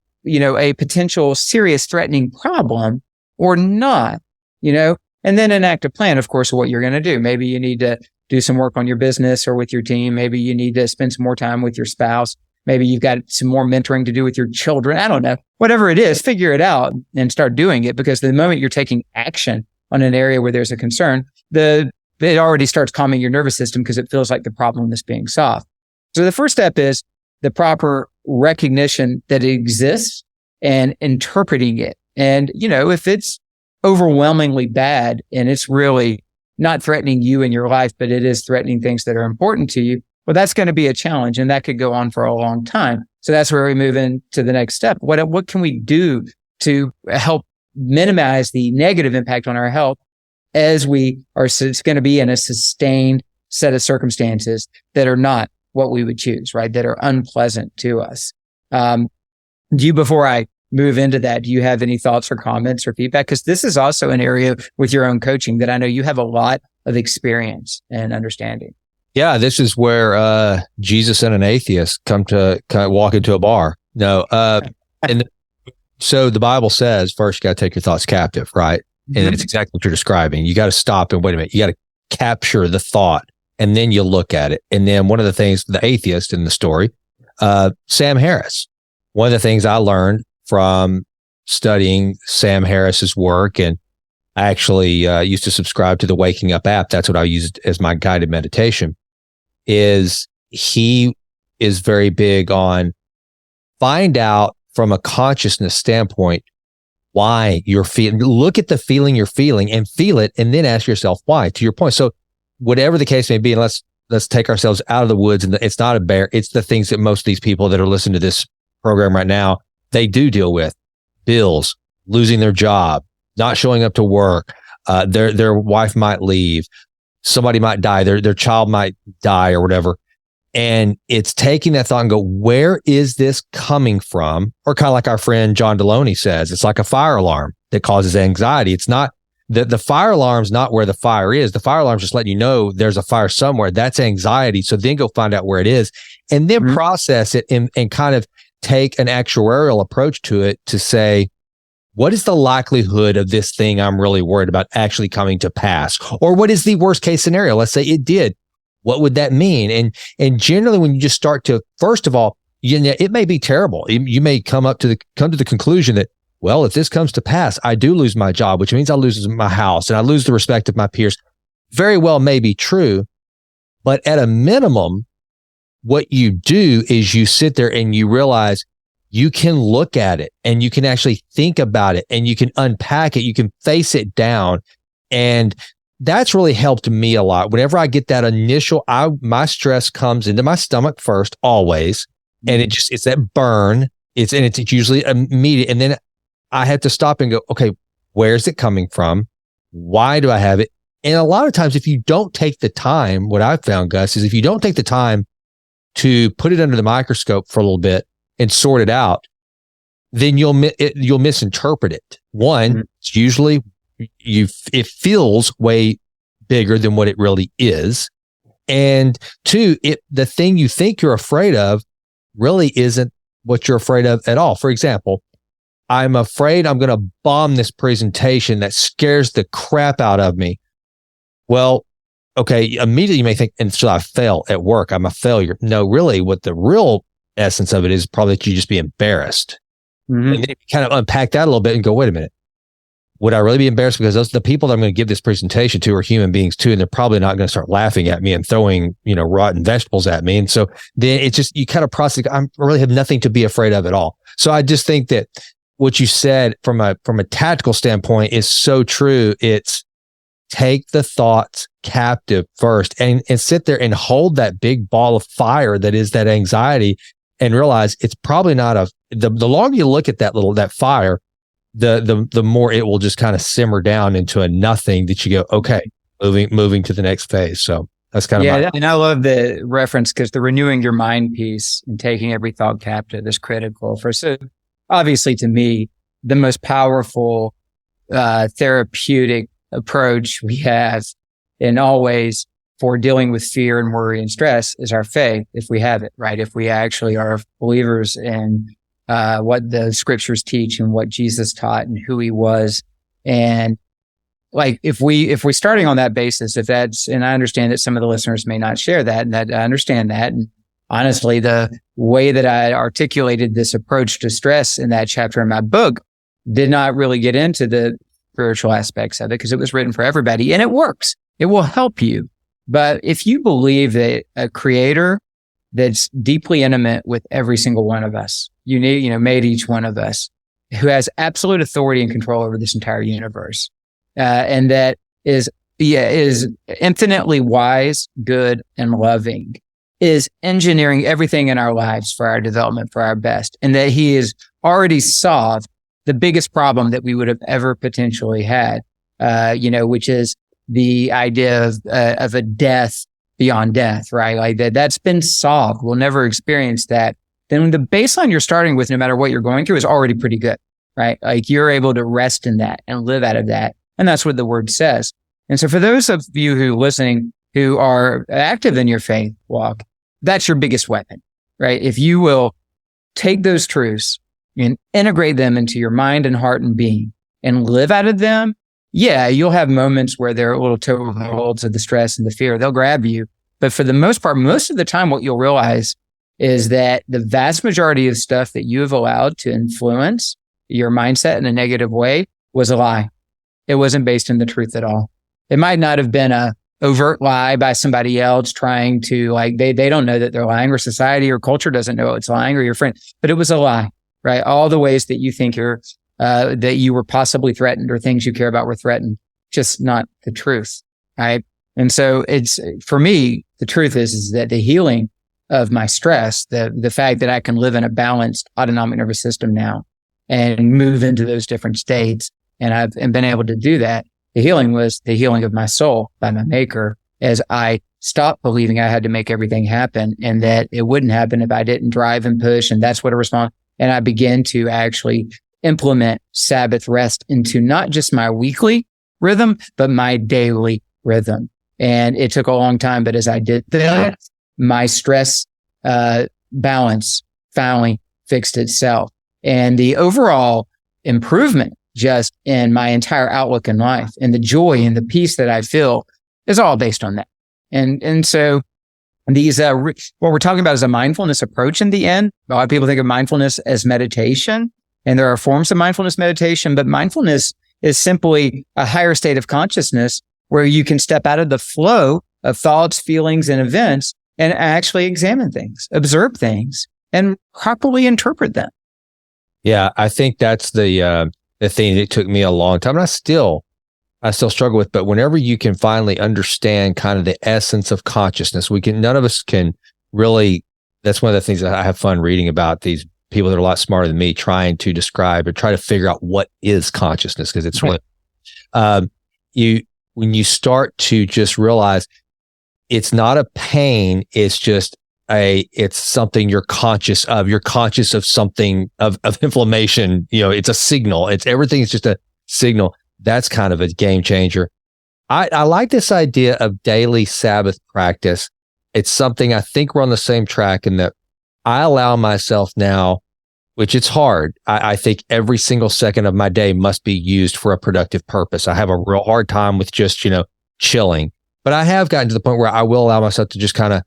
potential serious threatening problem or not, and then enact a plan, of course, of what you're going to do. Maybe you need to do some work on your business or with your team. Maybe you need to spend some more time with your spouse. Maybe you've got some more mentoring to do with your children. I don't know. Whatever it is, figure it out and start doing it, because the moment you're taking action on an area where there's a concern, it already starts calming your nervous system because it feels like the problem is being solved. So the first step is the proper recognition that it exists and interpreting it. And, if it's overwhelmingly bad and it's really not threatening you in your life, but it is threatening things that are important to you, well, that's going to be a challenge, and that could go on for a long time. So that's where we move into the next step. What can we do to help minimize the negative impact on our health as we are it's going to be in a sustained set of circumstances that are not what we would choose, right? That are unpleasant to us. Before I move into that, do you have any thoughts or comments or feedback? Because this is also an area with your own coaching that I know you have a lot of experience and understanding. Yeah, this is where Jesus and an atheist come to kind of walk into a bar. No, so the Bible says first you got to take your thoughts captive, right? And it's exactly what you're describing. You got to stop and wait a minute. You got to capture the thought, and then you look at it. And then one of the things, the atheist in the story, Sam Harris. One of the things I learned from studying Sam Harris's work, and I actually used to subscribe to the Waking Up app. That's what I used as my guided meditation. Is he is very big on find out from a consciousness standpoint why you're feeling. Look at the feeling you're feeling and feel it, and then ask yourself why. To your point, so whatever the case may be, and let's take ourselves out of the woods. And it's not a bear; it's the things that most of these people that are listening to this program right now, they do deal with: bills, losing their job, not showing up to work, their wife might leave, somebody might die, their child might die or whatever. And it's taking that thought and go, where is this coming from? Or kind of like our friend John Deloney says, it's like a fire alarm that causes anxiety. It's not the fire alarm's not where the fire is. The fire alarm's just letting you know there's a fire somewhere. That's anxiety. So then go find out where it is and then process it and kind of take an actuarial approach to it to say, what is the likelihood of this thing I'm really worried about actually coming to pass? Or what is the worst case scenario? Let's say it did. What would that mean? And generally, when you just start to, first of all, it may be terrible. You may come to the conclusion that, well, if this comes to pass, I do lose my job, which means I lose my house and I lose the respect of my peers. Very well may be true, but at a minimum, what you do is you sit there and you realize you can look at it and you can actually think about it and you can unpack it. You can face it down. And that's really helped me a lot. Whenever I get that initial, my stress comes into my stomach first, always. And it's that burn. It's usually immediate. And then I have to stop and go, okay, where's it coming from? Why do I have it? And a lot of times, if you don't take the time, what I've found, Gus, is if you don't take the time to put it under the microscope for a little bit and sort it out, then you'll misinterpret it. One, it's usually it feels way bigger than what it really is. And two, the thing you think you're afraid of really isn't what you're afraid of at all. For example, I'm afraid I'm going to bomb this presentation that scares the crap out of me. Well, okay, immediately you may think, and so I fail at work, I'm a failure. No, really, what the real essence of it is probably that you just be embarrassed. And then you kind of unpack that a little bit and go, wait a minute. Would I really be embarrassed? Because the people that I'm going to give this presentation to are human beings too, and they're probably not going to start laughing at me and throwing, rotten vegetables at me. And so then it's just, you kind of process, I really have nothing to be afraid of at all. So I just think that what you said from a tactical standpoint is so true. It's take the thoughts captive first and sit there and hold that big ball of fire that is that anxiety and realize it's probably not the longer you look at that fire, the more it will just kind of simmer down into a nothing that you go, okay, moving to the next phase. So that's kind of and I love the reference because the renewing your mind piece and taking every thought captive is critical so obviously to me, the most powerful therapeutic approach we have and always for dealing with fear and worry and stress is our faith, if we have it, right? If we actually are believers in what the scriptures teach and what Jesus taught and who he was. And like, if we're starting on that basis, and I understand that some of the listeners may not share that, and that I understand that. And honestly, the way that I articulated this approach to stress in that chapter in my book did not really get into the spiritual aspects of it because it was written for everybody and it works. It will help you. But if you believe that a creator that's deeply intimate with every single one of us, made each one of us, who has absolute authority and control over this entire universe, and that is infinitely wise, good, and loving, is engineering everything in our lives for our development, for our best, and that he has already solved the biggest problem that we would have ever potentially had, which is the idea of a death beyond death, right? Like that's been solved. We'll never experience that. Then the baseline you're starting with, no matter what you're going through, is already pretty good, right? Like you're able to rest in that and live out of that. And that's what the word says. And so for those of you who listening, who are active in your faith walk, that's your biggest weapon, right? If you will take those truths and integrate them into your mind and heart and being and live out of them, yeah, you'll have moments where there are little toeholds of the stress and the fear. They'll grab you. But for the most part, most of the time, what you'll realize is that the vast majority of stuff that you have allowed to influence your mindset in a negative way was a lie. It wasn't based in the truth at all. It might not have been a overt lie by somebody else trying to they don't know that they're lying, or society or culture doesn't know it's lying, or your friend, but it was a lie, right? All the ways that you think that you were possibly threatened or things you care about were threatened, just not the truth, right? And so for me, the truth is that the healing of my stress, the fact that I can live in a balanced autonomic nervous system now and move into those different states, and I've been able to do that. The healing was the healing of my soul by my maker. as I stopped believing I had to make everything happen and that it wouldn't happen if I didn't drive and push. And that's what a response. And I began to actually implement Sabbath rest into not just my weekly rhythm, but my daily rhythm. And it took a long time, but as I did that, my stress balance finally fixed itself. And the overall improvement just in my entire outlook in life and the joy and the peace that I feel is all based on that. And so these, what we're talking about is a mindfulness approach in the end. A lot of people think of mindfulness as meditation, and there are forms of mindfulness meditation, but mindfulness is simply a higher state of consciousness where you can step out of the flow of thoughts, feelings, and events and actually examine things, observe things, and properly interpret them. Yeah, I think that's the thing that took me a long time. And I still struggle with, but whenever you can finally understand kind of the essence of consciousness, none of us can really, that's one of the things that I have fun reading about these people that are a lot smarter than me, trying to describe or try to figure out what is consciousness. Cause it's really, when you start to just realize it's not a pain, it's just it's something you're conscious of. You're conscious of something of inflammation. It's a signal. Everything is just a signal. That's kind of a game changer. I like this idea of daily Sabbath practice. It's something I think we're on the same track in that I allow myself now, which it's hard. I think every single second of my day must be used for a productive purpose. I have a real hard time with just, chilling, but I have gotten to the point where I will allow myself to just kind of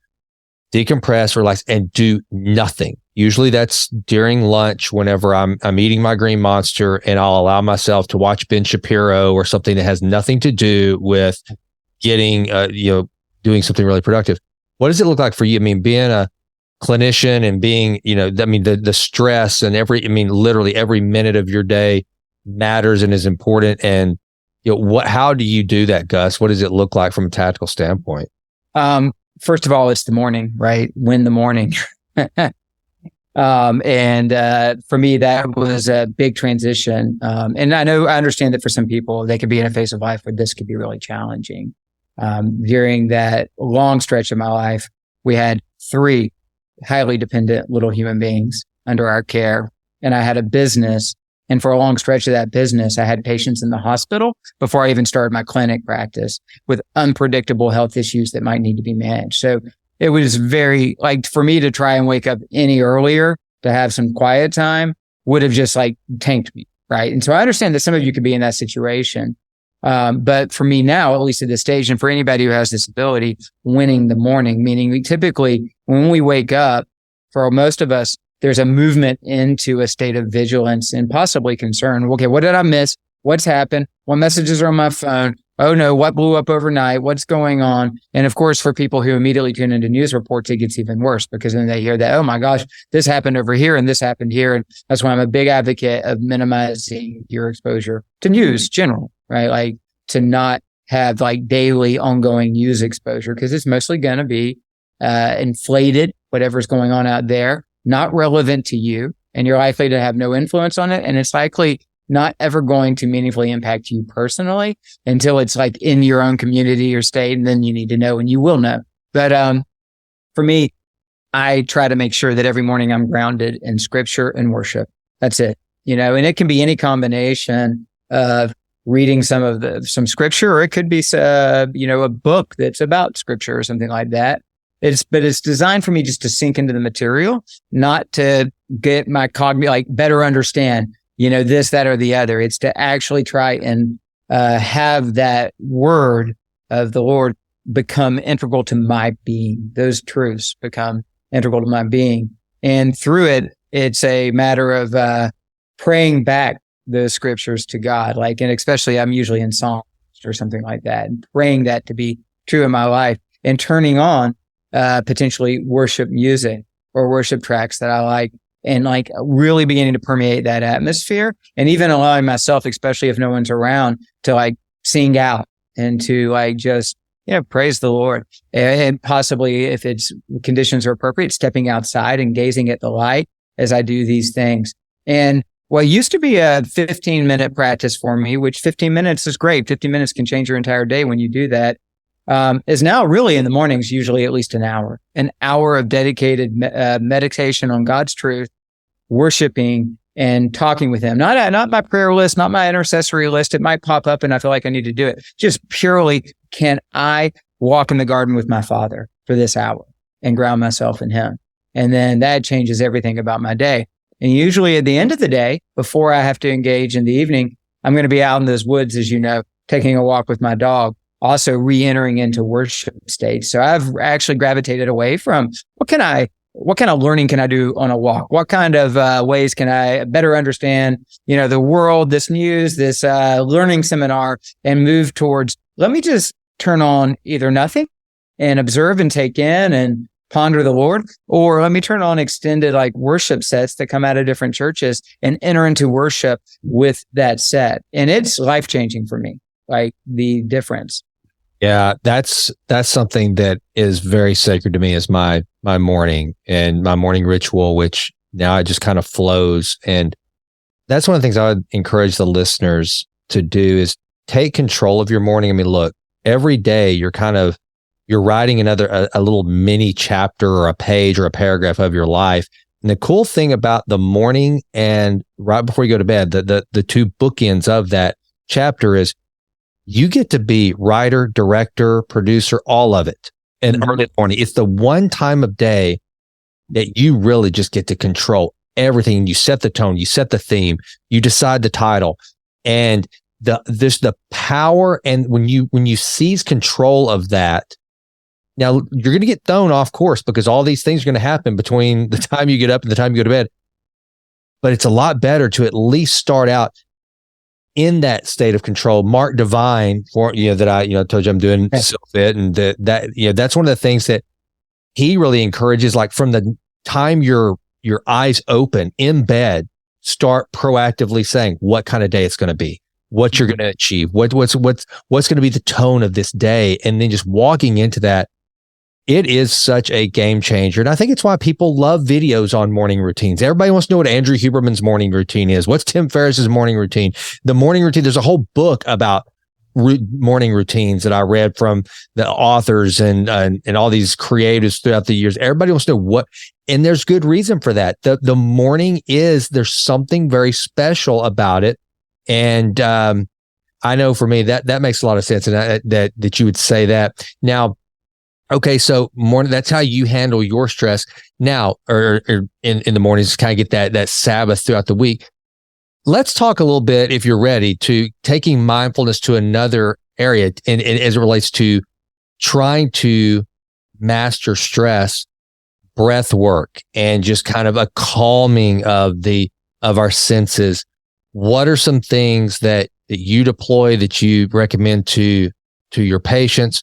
decompress, relax, and do nothing. Usually that's during lunch whenever I'm eating my Green Monster, and I'll allow myself to watch Ben Shapiro or something that has nothing to do with getting, doing something really productive. What does it look like for you? I mean, being a clinician and being, the stress and literally every minute of your day matters and is important. And, how do you do that, Gus? What does it look like from a tactical standpoint? First of all, it's the morning, right? Win the morning. For me, that was a big transition. And I understand that for some people, they could be in a phase of life where this could be really challenging. During that long stretch of my life, we had 3 highly dependent little human beings under our care. And I had a business. And for a long stretch of that business, I had patients in the hospital before I even started my clinic practice with unpredictable health issues that might need to be managed. So it was very, for me to try and wake up any earlier to have some quiet time would have just tanked me, right? And so I understand that some of you could be in that situation. But for me now, at least at this stage, and for anybody who has this ability, winning the morning, meaning we typically, when we wake up, for most of us, there's a movement into a state of vigilance and possibly concern. Okay, what did I miss? What's happened? What messages are on my phone? Oh no, what blew up overnight? What's going on? And of course, for people who immediately tune into news reports, it gets even worse because then they hear that, oh my gosh, this happened over here and this happened here. And that's why I'm a big advocate of minimizing your exposure to news general, right? To not have daily ongoing news exposure because it's mostly going to be inflated, whatever's going on out there, not relevant to you, and you're likely to have no influence on it. And it's likely not ever going to meaningfully impact you personally until it's in your own community or state. And then you need to know, and you will know. But, for me, I try to make sure that every morning I'm grounded in scripture and worship. That's it. And it can be any combination of reading some scripture, or it could be, a book that's about scripture or something like that. But it's designed for me just to sink into the material, not to get my cognitive, better understand, this, that, or the other. It's to actually try and, have that word of the Lord become integral to my being. Those truths become integral to my being. And through it, it's a matter of, praying back those scriptures to God. And especially I'm usually in Psalms or something like that, and praying that to be true in my life and turning on potentially worship music or worship tracks that I like, and really beginning to permeate that atmosphere, and even allowing myself, especially if no one's around, to sing out and to just, praise the Lord. And possibly if conditions are appropriate, stepping outside and gazing at the light as I do these things. And what used to be a 15-minute practice for me, which 15 minutes is great. 15 minutes can change your entire day when you do that. is now really in the mornings, usually at least an hour of dedicated meditation on God's truth, worshiping and talking with him. Not my prayer list, not my intercessory list. It might pop up and I feel like I need to do it. Just purely, can I walk in the garden with my Father for this hour and ground myself in him? And then that changes everything about my day. And usually at the end of the day, before I have to engage in the evening, I'm going to be out in those woods, as you know, taking a walk with my dog, also re-entering into worship state. So I've actually gravitated away from what kind of learning can I do on a walk? What kind of ways can I better understand, the world, this news, this learning seminar, and move towards, let me just turn on either nothing and observe and take in and ponder the Lord, or let me turn on extended worship sets that come out of different churches and enter into worship with that set. And it's life-changing for me, the difference. Yeah, that's something that is very sacred to me, is my morning and my morning ritual, which now it just kind of flows. And that's one of the things I would encourage the listeners to do, is take control of your morning. I mean, look, every day you're writing a little mini chapter or a page or a paragraph of your life. And the cool thing about the morning and right before you go to bed, the two bookends of that chapter is you get to be writer, director, producer, all of it. And early morning, it's the one time of day that you really just get to control everything. You set the tone, you set the theme, you decide the title, and there's the power. And when you seize control of that, now you're going to get thrown off course because all these things are going to happen between the time you get up and the time you go to bed. But it's a lot better to at least start out in that state of control. Mark Divine, that I told you I'm doing SilFit, and that's one of the things that he really encourages. Like from the time your eyes open in bed, start proactively saying what kind of day it's going to be, what you're going to achieve, what's going to be the tone of this day, and then just walking into that. It is such a game changer. And I think it's why people love videos on morning routines. Everybody wants to know what Andrew Huberman's morning routine is. What's Tim Ferriss's morning routine? The morning routine, there's a whole book about morning routines that I read from the authors and all these creatives throughout the years. Everybody wants to know and there's good reason for that. The morning there's something very special about it. And I know for me that makes a lot of sense, and that you would say that. Now, okay, so morning, that's how you handle your stress now, or in the mornings, kind of get that Sabbath throughout the week. Let's talk a little bit, if you're ready, to taking mindfulness to another area, and as it relates to trying to master stress, breath work, and just kind of a calming of our senses. What are some things that you deploy, that you recommend to your patients?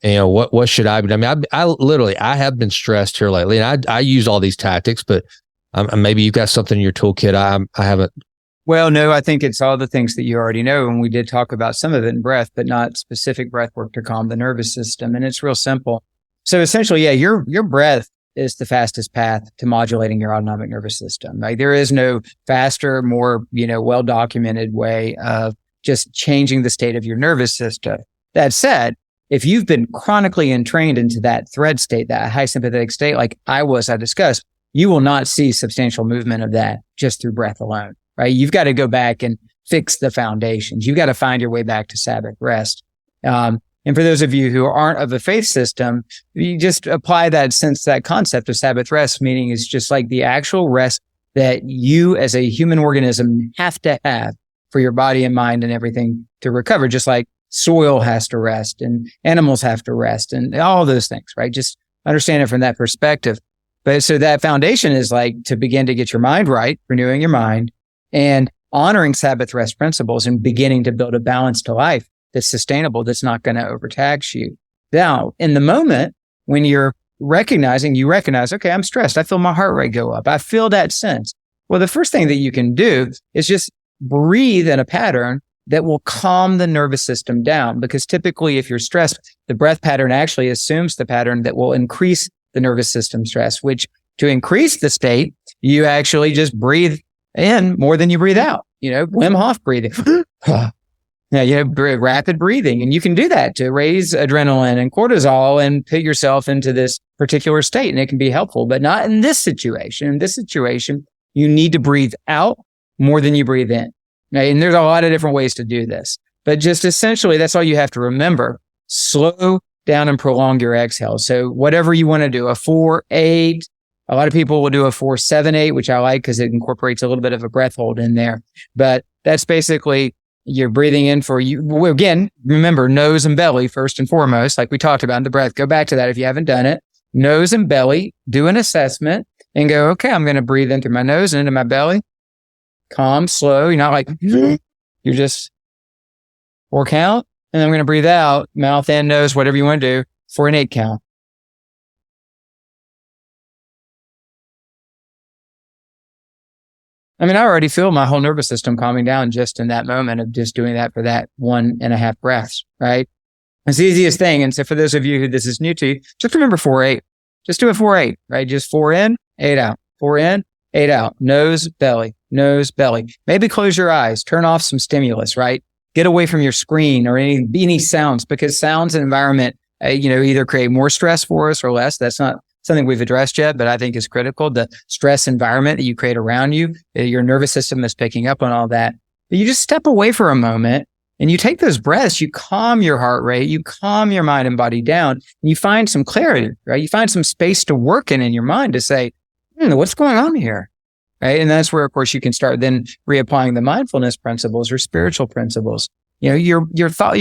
What should I be? I mean, I have been stressed here lately, and I use all these tactics, but maybe you've got something in your toolkit I haven't. Well, no, I think it's all the things that you already know. And we did talk about some of it in breath, but not specific breath work to calm the nervous system. And it's real simple. So essentially, your breath is the fastest path to modulating your autonomic nervous system. There is no faster, more, well-documented way of just changing the state of your nervous system. That said, if you've been chronically entrained into that thread state, that high sympathetic state, like I discussed, you will not see substantial movement of that just through breath alone, right? You've got to go back and fix the foundations. You've got to find your way back to Sabbath rest. And for those of you who aren't of a faith system, you just apply that concept of Sabbath rest, meaning it's just like the actual rest that you as a human organism have to have for your body and mind and everything to recover, just like soil has to rest and animals have to rest and all those things, right? Just understand it from that perspective. But so that foundation is to begin to get your mind right, renewing your mind and honoring Sabbath rest principles and beginning to build a balance to life that's sustainable, that's not going to overtax you. Now, in the moment when you recognize, okay, I'm stressed. I feel my heart rate go up. I feel that sense. Well, the first thing that you can do is just breathe in a pattern that will calm the nervous system down. Because typically, if you're stressed, the breath pattern actually assumes the pattern that will increase the nervous system stress, which to increase the state, you actually just breathe in more than you breathe out. Wim Hof breathing. Rapid breathing. And you can do that to raise adrenaline and cortisol and put yourself into this particular state. And it can be helpful, but not in this situation. In this situation, you need to breathe out more than you breathe in. Right? And there's a lot of different ways to do this, but just essentially, that's all you have to remember. Slow down and prolong your exhale. So whatever you want to do, a 4-8. A lot of people will do a 4-7-8, which I like because it incorporates a little bit of a breath hold in there. But that's basically you're breathing in for you. Well, again, remember nose and belly first and foremost, like we talked about in the breath. Go back to that if you haven't done it. Nose and belly, do an assessment and go, okay, I'm going to breathe in through my nose and into my belly. Calm, slow. You're not like, you're just 4 count. And then I'm going to breathe out, mouth in, nose, whatever you want to do for an 8 count. I mean, I already feel my whole nervous system calming down just in that moment of just doing that for that 1.5 breaths, right? It's the easiest thing. And so for those of you who this is new to, just remember 4-8. Just do a 4-8, right? Just 4 in, 8 out. 4 in, 8 out. Nose, belly, nose, belly. Maybe close your eyes, turn off some stimulus, right? Get away from your screen or any sounds, because sounds and environment, either create more stress for us or less. That's not something we've addressed yet, but I think is critical. The stress environment that you create around you, your nervous system is picking up on all that. But you just step away for a moment and you take those breaths, you calm your heart rate, you calm your mind and body down, and you find some clarity, right? You find some space to work in your mind to say, what's going on here? Right. And that's where, of course, you can start then reapplying the mindfulness principles or spiritual principles. Your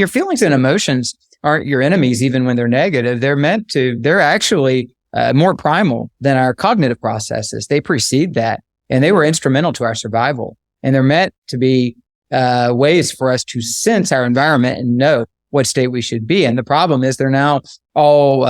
feelings and emotions aren't your enemies, even when they're negative. They're actually more primal than our cognitive processes. They precede that, and they were instrumental to our survival. And they're meant to be ways for us to sense our environment and know what state we should be in. The problem is they're now all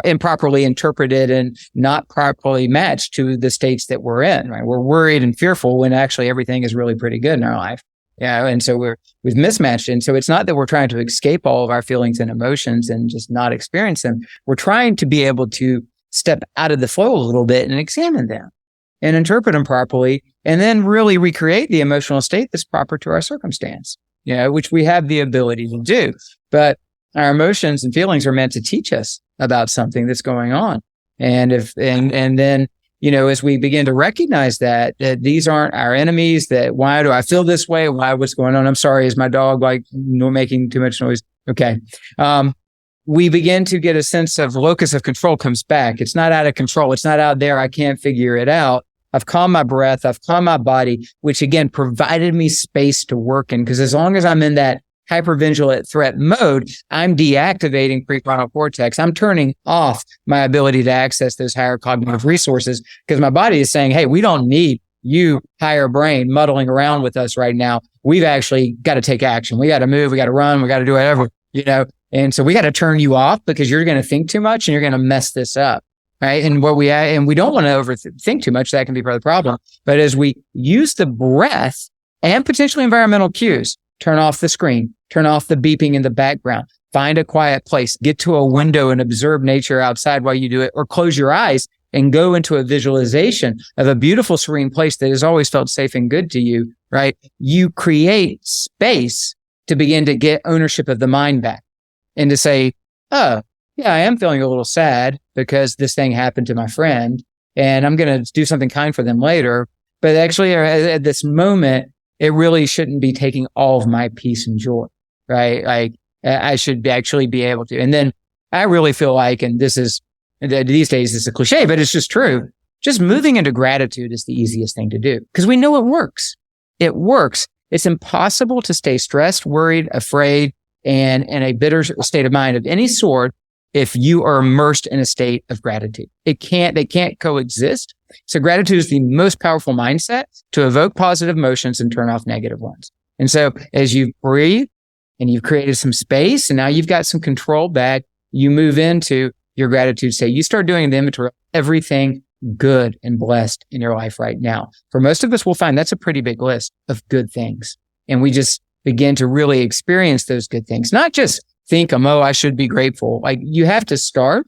improperly interpreted and not properly matched to the states that we're in, right? We're worried and fearful when actually everything is really pretty good in our life. Yeah. And so we've mismatched. And so it's not that we're trying to escape all of our feelings and emotions and just not experience them. We're trying to be able to step out of the flow a little bit and examine them and interpret them properly, and then really recreate the emotional state that's proper to our circumstance, which we have the ability to do. But our emotions and feelings are meant to teach us about something that's going on. And then, as we begin to recognize that these aren't our enemies, that why do I feel this way? What's going on? I'm sorry. Is my dog making too much noise? Okay. We begin to get a sense of locus of control comes back. It's not out of control. It's not out there. I can't figure it out. I've calmed my breath. I've calmed my body, which again provided me space to work in. Because as long as I'm in that hypervigilant threat mode, I'm deactivating prefrontal cortex. I'm turning off my ability to access those higher cognitive resources because my body is saying, hey, we don't need you higher brain muddling around with us right now. We've actually got to take action. We got to move. We got to run. We got to do whatever, And so we got to turn you off because you're going to think too much and you're going to mess this up. Right. And we don't want to overthink too much. That can be part of the problem. But as we use the breath and potentially environmental cues, turn off the screen, turn off the beeping in the background, find a quiet place, get to a window and observe nature outside while you do it, or close your eyes and go into a visualization of a beautiful, serene place that has always felt safe and good to you. Right. You create space to begin to get ownership of the mind back and to say, oh, yeah, I am feeling a little sad because this thing happened to my friend and I'm going to do something kind for them later. But actually at this moment, it really shouldn't be taking all of my peace and joy, right? Like I should actually be able to. And then I really feel like, and these days it's a cliche, but it's just true. Just moving into gratitude is the easiest thing to do because we know it works. It works. It's impossible to stay stressed, worried, afraid, and in a bitter state of mind of any sort if you are immersed in a state of gratitude. They can't coexist. So gratitude is the most powerful mindset to evoke positive emotions and turn off negative ones. And so as you breathe and you've created some space and now you've got some control back, you move into your gratitude state. You start doing the inventory of everything good and blessed in your life right now. For most of us, we'll find that's a pretty big list of good things. And we just begin to really experience those good things, not just think, I should be grateful. Like you have to start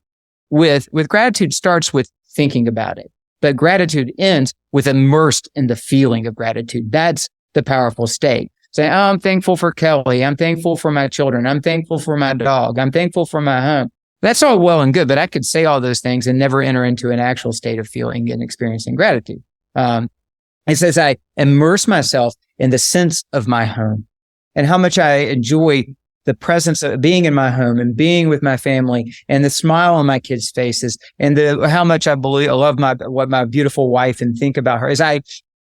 with gratitude starts with thinking about it, but gratitude ends with immersed in the feeling of gratitude. That's the powerful state. Say, oh, I'm thankful for Kelly. I'm thankful for my children. I'm thankful for my dog. I'm thankful for my home. That's all well and good, but I could say all those things and never enter into an actual state of feeling and experiencing gratitude. It says I immerse myself in the sense of my home and how much I enjoy the presence of being in my home and being with my family and the smile on my kids' faces and how much I love what my beautiful wife and think about her. As I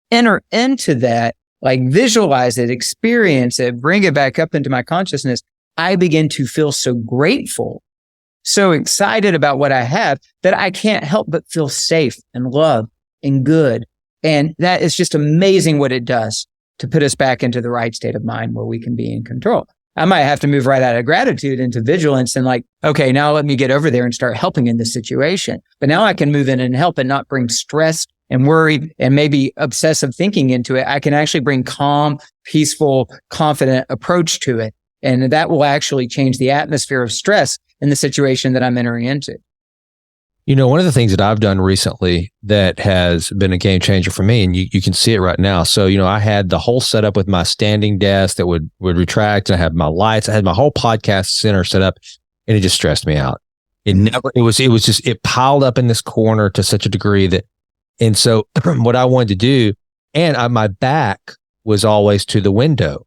enter into that, like visualize it, experience it, bring it back up into my consciousness, I begin to feel so grateful, so excited about what I have that I can't help but feel safe and loved and good. And that is just amazing what it does to put us back into the right state of mind where we can be in control. I might have to move right out of gratitude into vigilance and like, okay, now let me get over there and start helping in this situation. But now I can move in and help and not bring stress and worry and maybe obsessive thinking into it. I can actually bring calm, peaceful, confident approach to it. And that will actually change the atmosphere of stress in the situation that I'm entering into. You know, one of the things that I've done recently that has been a game changer for me, and you can see it right now. So, you know, I had the whole setup with my standing desk that would retract. And I had my lights. I had my whole podcast center set up, and it just stressed me out. It piled up in this corner to such a degree that, and so what I wanted to do, and my back was always to the window.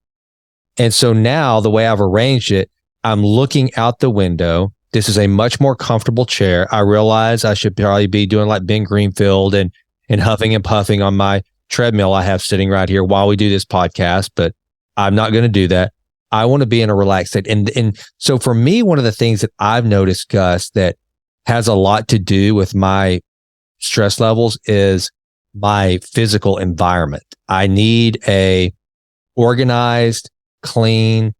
And so now the way I've arranged it, I'm looking out the window. This is a much more comfortable chair. I realize I should probably be doing like Ben Greenfield and huffing and puffing on my treadmill I have sitting right here while we do this podcast, but I'm not going to do that. I want to be in a relaxed state. And so for me, one of the things that I've noticed, Gus, that has a lot to do with my stress levels is my physical environment. I need a organized, clean,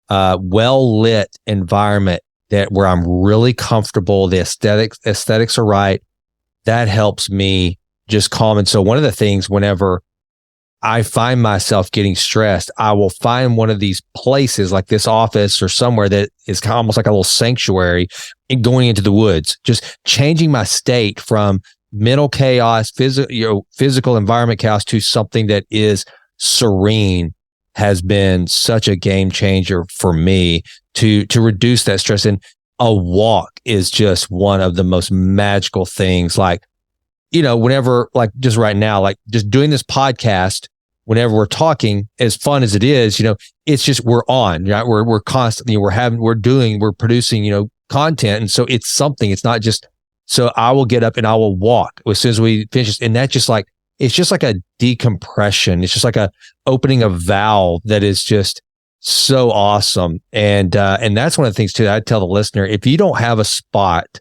well-lit environment where I'm really comfortable, the aesthetics are right. That helps me just calm. And so one of the things, whenever I find myself getting stressed, I will find one of these places like this office or somewhere that is kind of almost like a little sanctuary and going into the woods, just changing my state from mental chaos, physical environment chaos to something that is serene has been such a game changer for me to reduce that stress. And a walk is just one of the most magical things. Like, you know, whenever, like just right now, like just doing this podcast, whenever we're talking, as fun as it is, you know, it's just, we're on, right? We're constantly, we're producing, you know, content. And so it's something, it's not just, so I will get up and I will walk as soon as we finish. And that just like, it's just like a decompression. It's just like a opening a valve that is just so awesome. And that's one of the things too, I'd tell the listener, if you don't have a spot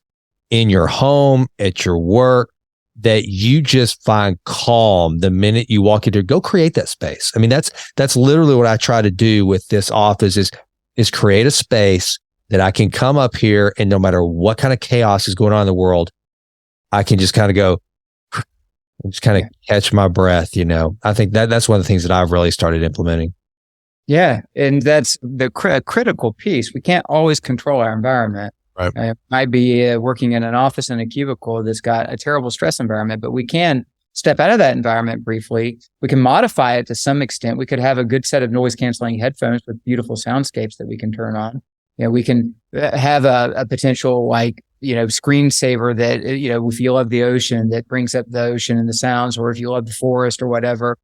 in your home, at your work, that you just find calm the minute you walk in there, go create that space. I mean, that's literally what I try to do with this office is create a space that I can come up here and no matter what kind of chaos is going on in the world, I can just kind of go, just kind of catch my breath, you know. I think that's one of the things that I've really started implementing. Yeah. And that's the critical piece. We can't always control our environment. Right. I might be working in an office in a cubicle that's got a terrible stress environment, but we can step out of that environment briefly. We can modify it to some extent. We could have a good set of noise canceling headphones with beautiful soundscapes that we can turn on. You know, we can have a potential like, you know, screensaver that, you know, if you love the ocean, that brings up the ocean and the sounds, or if you love the forest or whatever,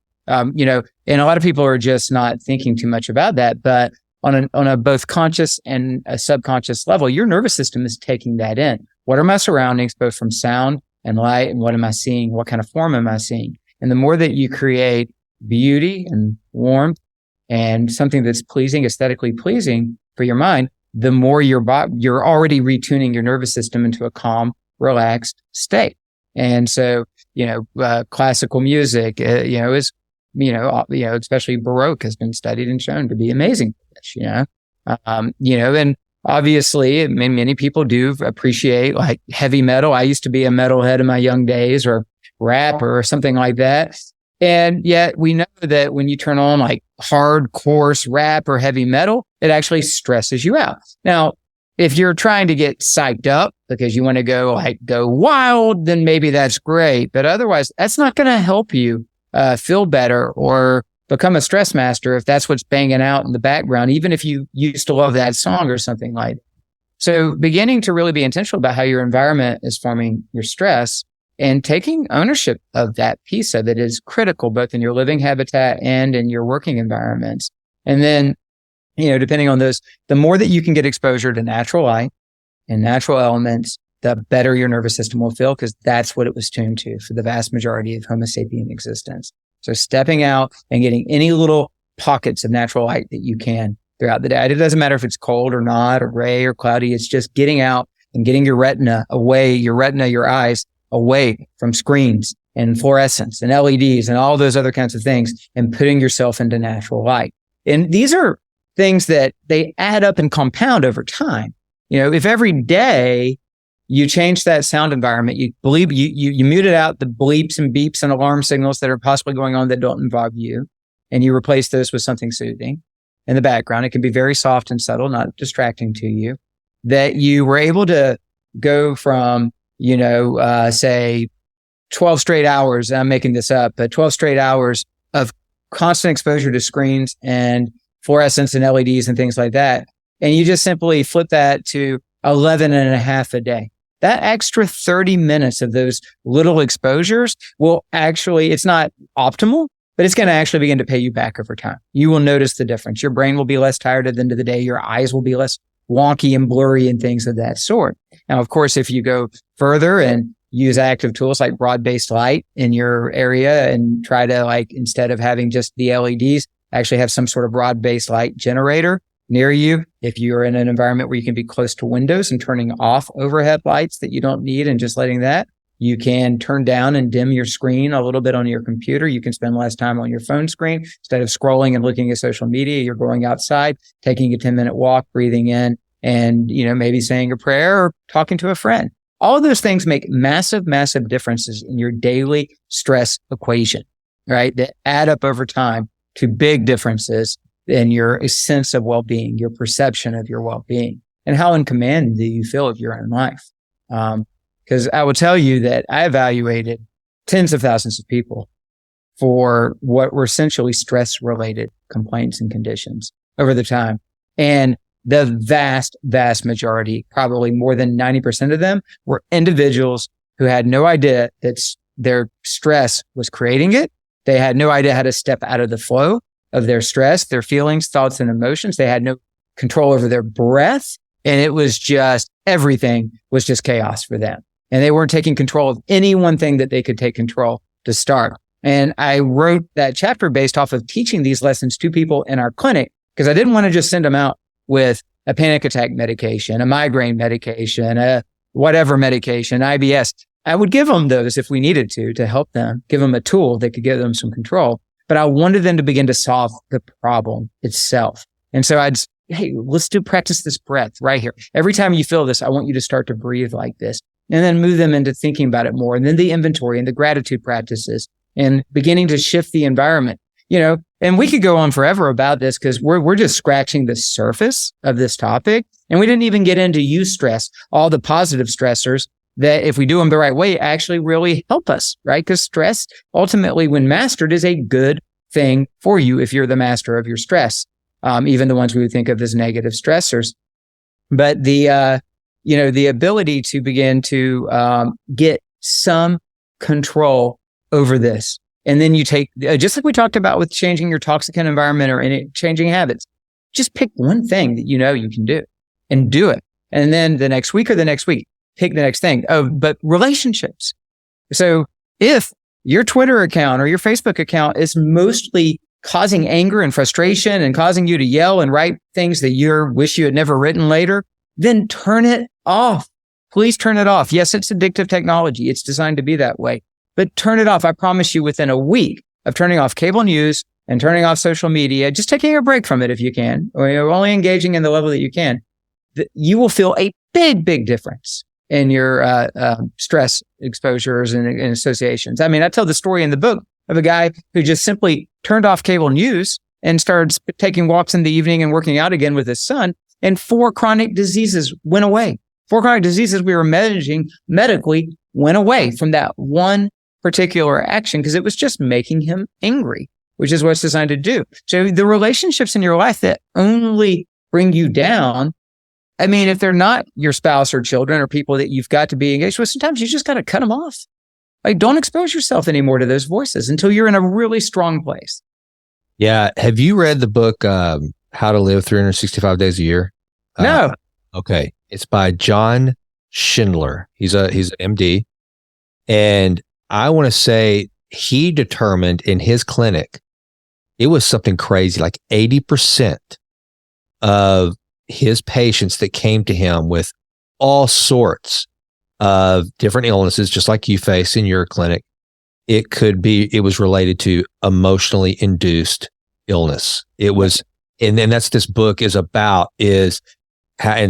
you know, and a lot of people are just not thinking too much about that. But on a both conscious and a subconscious level, your nervous system is taking that in. What are my surroundings, both from sound and light, and what am I seeing? What kind of form am I seeing? And the more that you create beauty and warmth and something that's pleasing, aesthetically pleasing for your mind, the more you're already retuning your nervous system into a calm, relaxed state. And so, you know, classical music, you know, is, especially Baroque has been studied and shown to be amazing for this, you know, and obviously many people do appreciate like heavy metal. I used to be a metalhead in my young days, or rap or something like that. And yet we know that when you turn on like hard, coarse rap or heavy metal, it actually stresses you out. Now, if you're trying to get psyched up because you want to go wild, then maybe that's great. But otherwise, that's not going to help you feel better or become a stress master if that's what's banging out in the background, even if you used to love that song or something like that. So beginning to really be intentional about how your environment is forming your stress and taking ownership of that piece of it is critical, both in your living habitat and in your working environments. And then, depending on those, the more that you can get exposure to natural light and natural elements, the better your nervous system will feel, because that's what it was tuned to for the vast majority of Homo sapien existence. So stepping out and getting any little pockets of natural light that you can throughout the day. It doesn't matter if it's cold or not, or gray or cloudy. It's just getting out and getting your eyes away from screens and fluorescents and LEDs and all those other kinds of things, and putting yourself into natural light. And these are things that they add up and compound over time. If every day you change that sound environment, you muted out the bleeps and beeps and alarm signals that are possibly going on that don't involve you, and you replace those with something soothing in the background. It can be very soft and subtle, not distracting to you, that you were able to go from, say 12 straight hours, I'm making this up, but 12 straight hours of constant exposure to screens and fluorescents and LEDs and things like that. And you just simply flip that to 11 and a half a day. That extra 30 minutes of those little exposures will actually, it's not optimal, but it's going to actually begin to pay you back over time. You will notice the difference. Your brain will be less tired at the end of the day. Your eyes will be less wonky and blurry and things of that sort. Now, of course, if you go further and use active tools like broad-based light in your area and try to, instead of having just the LEDs, actually have some sort of broad-based light generator near you. If you're in an environment where you can be close to windows and turning off overhead lights that you don't need and just letting that, you can turn down and dim your screen a little bit on your computer. You can spend less time on your phone screen. Instead of scrolling and looking at social media, you're going outside, taking a 10-minute walk, breathing in, and, maybe saying a prayer or talking to a friend. All of those things make massive, massive differences in your daily stress equation, right? That add up over time to big differences in your sense of well-being, your perception of your well-being, and how in command do you feel of your own life. Because I will tell you that I evaluated tens of thousands of people for what were essentially stress-related complaints and conditions over the time. And the vast, vast majority, probably more than 90% of them, were individuals who had no idea that their stress was creating it. They had no idea how to step out of the flow of their stress, their feelings, thoughts, and emotions. They had no control over their breath. And it was just, everything was just chaos for them. And they weren't taking control of any one thing that they could take control to start. And I wrote that chapter based off of teaching these lessons to people in our clinic, because I didn't want to just send them out with a panic attack medication, a migraine medication, a whatever medication, IBS. I would give them those if we needed to help them, give them a tool that could give them some control. But I wanted them to begin to solve the problem itself. And so hey, let's practice this breath right here. Every time you feel this, I want you to start to breathe like this, and then move them into thinking about it more. And then the inventory and the gratitude practices and beginning to shift the environment, and we could go on forever about this because we're just scratching the surface of this topic. And we didn't even get into eustress, all the positive stressors that, if we do them the right way, actually really help us, right? Because stress, ultimately, when mastered, is a good thing for you if you're the master of your stress, even the ones we would think of as negative stressors. But the ability to begin to get some control over this. And then you take, just like we talked about with changing your toxicant environment or changing habits, just pick one thing that you can do and do it. And then the next week, pick the next thing. Oh, but relationships. So if your Twitter account or your Facebook account is mostly causing anger and frustration and causing you to yell and write things that you wish you had never written later, then turn it off. Please turn it off. Yes, it's addictive technology. It's designed to be that way. But turn it off. I promise you, within a week of turning off cable news and turning off social media, just taking a break from it if you can, or you're only engaging in the level that you can, you will feel a big, big difference in your stress exposures and associations. I mean, I tell the story in the book of a guy who just simply turned off cable news and started taking walks in the evening and working out again with his son, and 4 chronic diseases went away. 4 chronic diseases we were managing medically went away from that one particular action because it was just making him angry, which is what it's designed to do. So the relationships in your life that only bring you down, I mean, if they're not your spouse or children or people that you've got to be engaged with, sometimes you just got to cut them off. Like, don't expose yourself anymore to those voices until you're in a really strong place. Yeah. Have you read the book, How to Live 365 Days a Year? No. Okay. It's by John Schindler. He's an MD. And I want to say he determined in his clinic, it was something crazy, like 80% of his patients that came to him with all sorts of different illnesses, just like you face in your clinic. It was related to emotionally induced illness. It was, and then that's what this book is about, and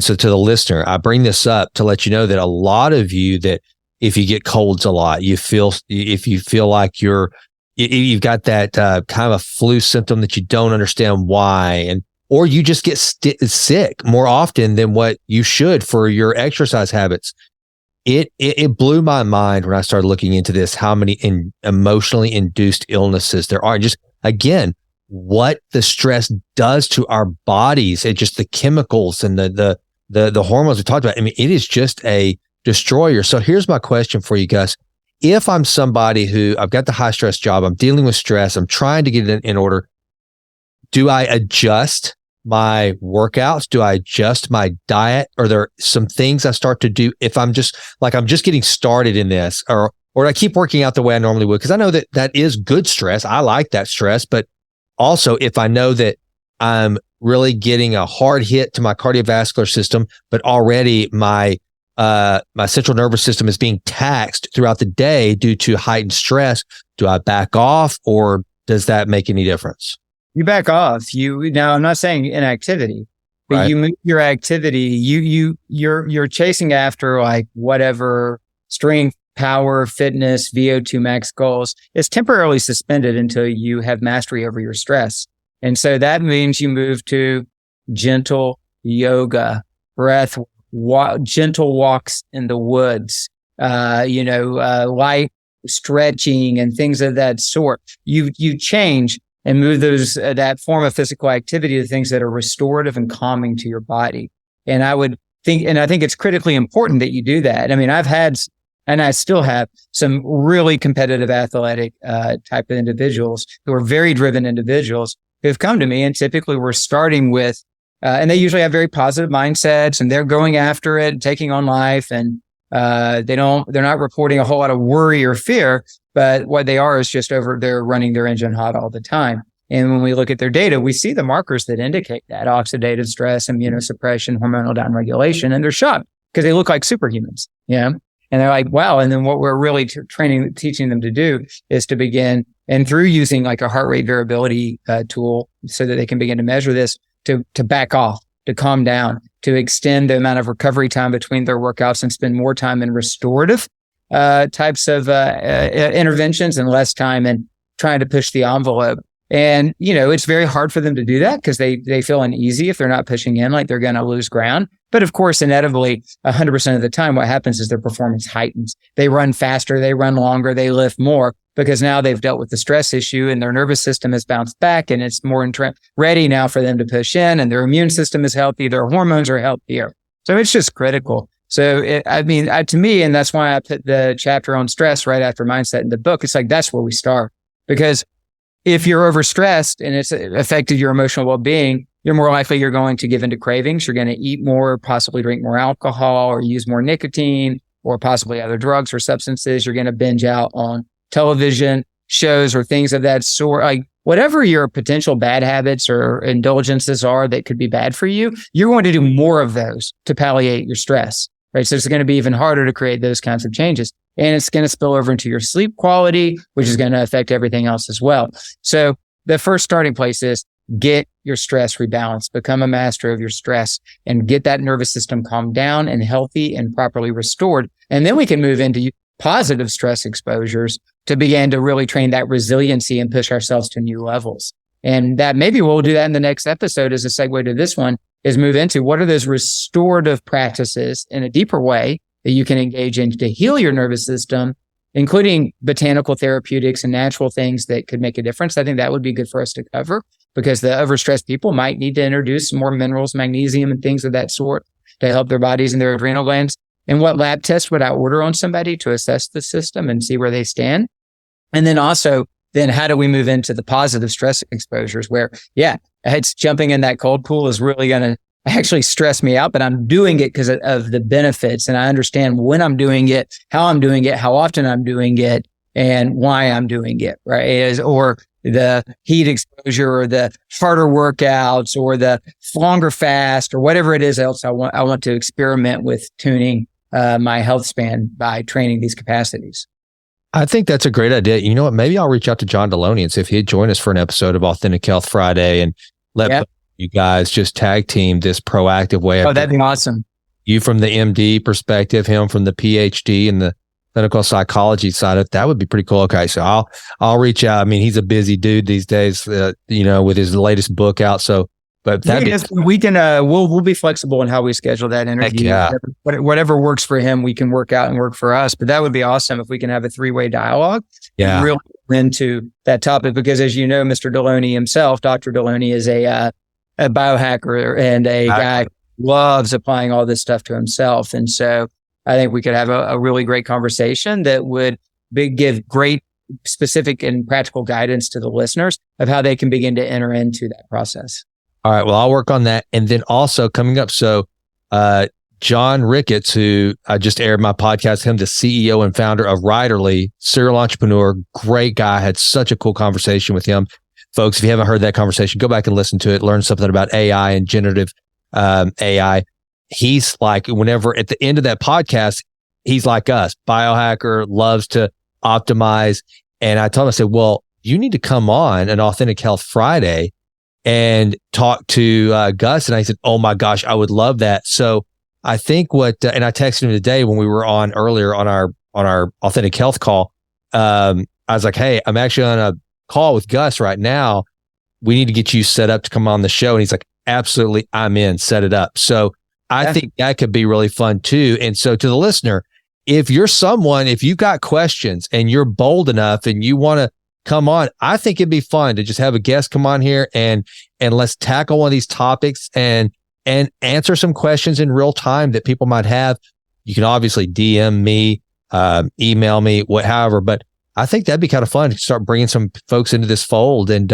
so to the listener, I bring this up to let you know that a lot of you, that if you get colds a lot, if you feel like you've got that kind of a flu symptom that you don't understand why, or you just get sick more often than what you should for your exercise habits. It blew my mind when I started looking into this, how many emotionally induced illnesses there are. Just again, what the stress does to our bodies, and just the chemicals and the hormones we talked about. I mean, it is just a destroyer. So here's my question for you, Gus. If I'm somebody who I've got the high stress job, I'm dealing with stress, I'm trying to get it in order, do I adjust my workouts? Do I adjust my diet? Are there some things I start to do if I'm just getting started in this, or I keep working out the way I normally would? Because I know that is good stress. I like that stress. But also, if I know that I'm really getting a hard hit to my cardiovascular system, but already my central nervous system is being taxed throughout the day due to heightened stress, do I back off, or does that make any difference? You back off. Now, I'm not saying inactivity, but right. You move your activity. You're chasing after like whatever strength, power, fitness, VO2 max goals. It's temporarily suspended until you have mastery over your stress. And so that means you move to gentle yoga, breath, gentle walks in the woods, light stretching and things of that sort. You change and move that form of physical activity to things that are restorative and calming to your body. And I think it's critically important that you do that. I mean, I've had, and I still have, some really competitive athletic type of individuals who are very driven individuals who've come to me, and typically we're starting with, and they usually have very positive mindsets, and they're going after it, taking on life, and they're not reporting a whole lot of worry or fear, but what they are is just they're running their engine hot all the time. And when we look at their data, we see the markers that indicate that: oxidative stress, immunosuppression, hormonal downregulation, and they're shocked because they look like superhumans, and they're like, wow. And then what we're really teaching them to do is to begin, and through using like a heart rate variability tool so that they can begin to measure this, to back off, to calm down, to extend the amount of recovery time between their workouts and spend more time in restorative types of interventions and less time in trying to push the envelope. And, it's very hard for them to do that because they feel uneasy if they're not pushing in, like they're going to lose ground. But of course, inevitably, 100% of the time, what happens is their performance heightens. They run faster, they run longer, they lift more, because now they've dealt with the stress issue and their nervous system has bounced back and it's more ready now for them to push in, and their immune system is healthy, their hormones are healthier. So it's just critical. So to me, and that's why I put the chapter on stress right after mindset in the book. It's like, that's where we start, because if you're overstressed and it's affected your emotional well-being, you're more likely you're going to give into cravings. You're going to eat more, possibly drink more alcohol, or use more nicotine, or possibly other drugs or substances. You're going to binge out on television shows or things of that sort. Like, whatever your potential bad habits or indulgences are that could be bad for you, you're going to do more of those to palliate your stress, right? So it's going to be even harder to create those kinds of changes. And it's going to spill over into your sleep quality, which is going to affect everything else as well. So the first starting place is get your stress rebalanced, become a master of your stress, and get that nervous system calmed down and healthy and properly restored. And then we can move into positive stress exposures to begin to really train that resiliency and push ourselves to new levels. And that maybe we'll do that in the next episode as a segue to this one, is move into what are those restorative practices in a deeper way that you can engage in to heal your nervous system including botanical therapeutics and natural things that could make a difference. I think that would be good for us to cover, because the overstressed people might need to introduce some more minerals, magnesium, and things of that sort to help their bodies and their adrenal glands. And what lab test would I order on somebody to assess the system and see where they stand? And then also, then how do we move into the positive stress exposures where, it's jumping in that cold pool is really going to actually stress me out, but I'm doing it because of the benefits. And I understand when I'm doing it, how I'm doing it, how often I'm doing it, and why I'm doing it, right? Or the heat exposure, or the harder workouts, or the longer fast, or whatever it is else I want to experiment with tuning my health span by training these capacities. I think that's a great idea. You know what? Maybe I'll reach out to John Deloney and see if he'd join us for an episode of Authentic Health Friday and let you guys just tag team this proactive way. Oh, that'd be awesome. You from the MD perspective, him from the PhD and the clinical psychology side of it. That would be pretty cool. Okay. So I'll reach out. I mean, he's a busy dude these days, with his latest book out. So, but we can, we'll be flexible in how we schedule that interview. Whatever works for him, we can work out and work for us. But that would be awesome if we can have a 3-way dialogue. And really into that topic, because as you know, Mr. Deloney himself, Dr. Deloney, is a biohacker and a guy who loves applying all this stuff to himself. And so I think we could have a really great conversation that would give great specific and practical guidance to the listeners of how they can begin to enter into that process. All right. Well, I'll work on that. And then also coming up, so John Ricketts, who I just aired my podcast, him, the CEO and founder of Writerly, serial entrepreneur, great guy. Had such a cool conversation with him. Folks, if you haven't heard that conversation, go back and listen to it, learn something about AI and generative AI. He's like, whenever at the end of that podcast, he's like us, biohacker, loves to optimize. And I told him, I said, well, you need to come on an Authentic Health Friday and talk to Gus. And I said, oh my gosh, I would love that. So I think and I texted him today when we were on earlier on our Authentic Health call. I was like, hey, I'm actually on a call with Gus right now. We need to get you set up to come on the show. And he's like, absolutely, I'm in, set it up. So I think that could be really fun too. And so to the listener, if you've got questions and you're bold enough and you want to come on, I think it'd be fun to just have a guest come on here and let's tackle one of these topics and answer some questions in real time that people might have. You can obviously DM me, email me, however, but I think that'd be kind of fun to start bringing some folks into this fold and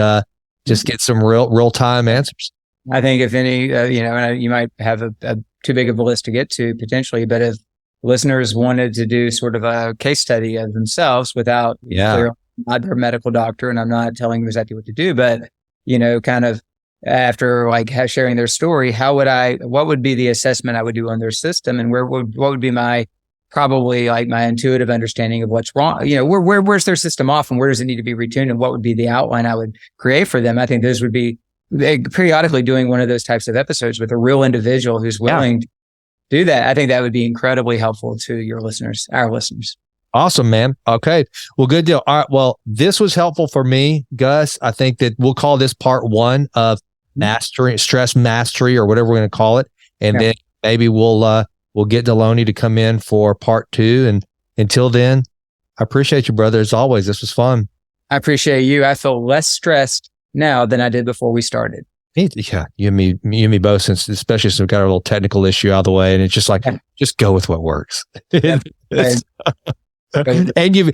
just get some real time answers. I think if any, and you might have a too big of a list to get to potentially, but if listeners wanted to do sort of a case study of themselves without, I'm not their medical doctor and I'm not telling them exactly what to do, but, kind of after sharing their story, what would be the assessment I would do on their system, and what would be my intuitive understanding of what's wrong, where's their system off and where does it need to be retuned, and what would be the outline I would create for them. I think those would be periodically doing one of those types of episodes with a real individual who's willing to do that. I think that would be incredibly helpful to our listeners. Awesome, man. Okay. Well, good deal. All right. Well, this was helpful for me, Gus. I think that we'll call this part 1 of stress mastery, or whatever we're going to call it. And then maybe we'll get Deloney to come in for part 2. And until then, I appreciate you, brother. As always, this was fun. I appreciate you. I feel less stressed now than I did before we started. Yeah, you and me both, especially since we've got a little technical issue out of the way, and it's just just go with what works. And you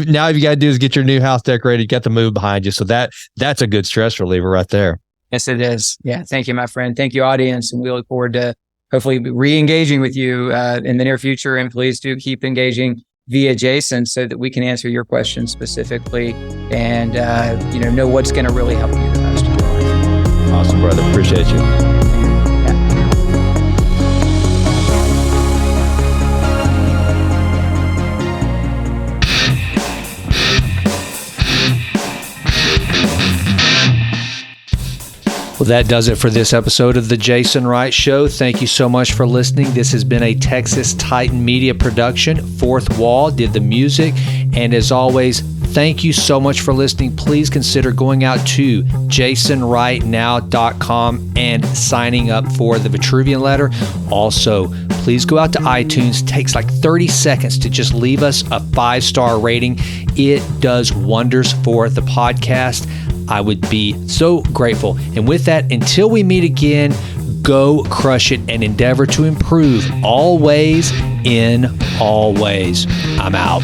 now you got to do is get your new house decorated, get the move behind you. So that's a good stress reliever right there. Yes, it is. Yeah. Thank you, my friend. Thank you, audience. And we look forward to hopefully re-engaging with you in the near future. And please do keep engaging via Jason so that we can answer your questions specifically and, know what's going to really help you the most. Awesome, brother. Appreciate you. Well, that does it for this episode of The Jason Wright Show. Thank you so much for listening. This has been a Texas Titan Media production. Fourth Wall did the music. And as always, thank you so much for listening. Please consider going out to jasonwrightnow.com and signing up for the Vitruvian Letter. Also, please go out to iTunes. It takes like 30 seconds to just leave us a 5-star rating. It does wonders for the podcast. I would be so grateful. And with that, until we meet again, go crush it and endeavor to improve always in all ways. I'm out.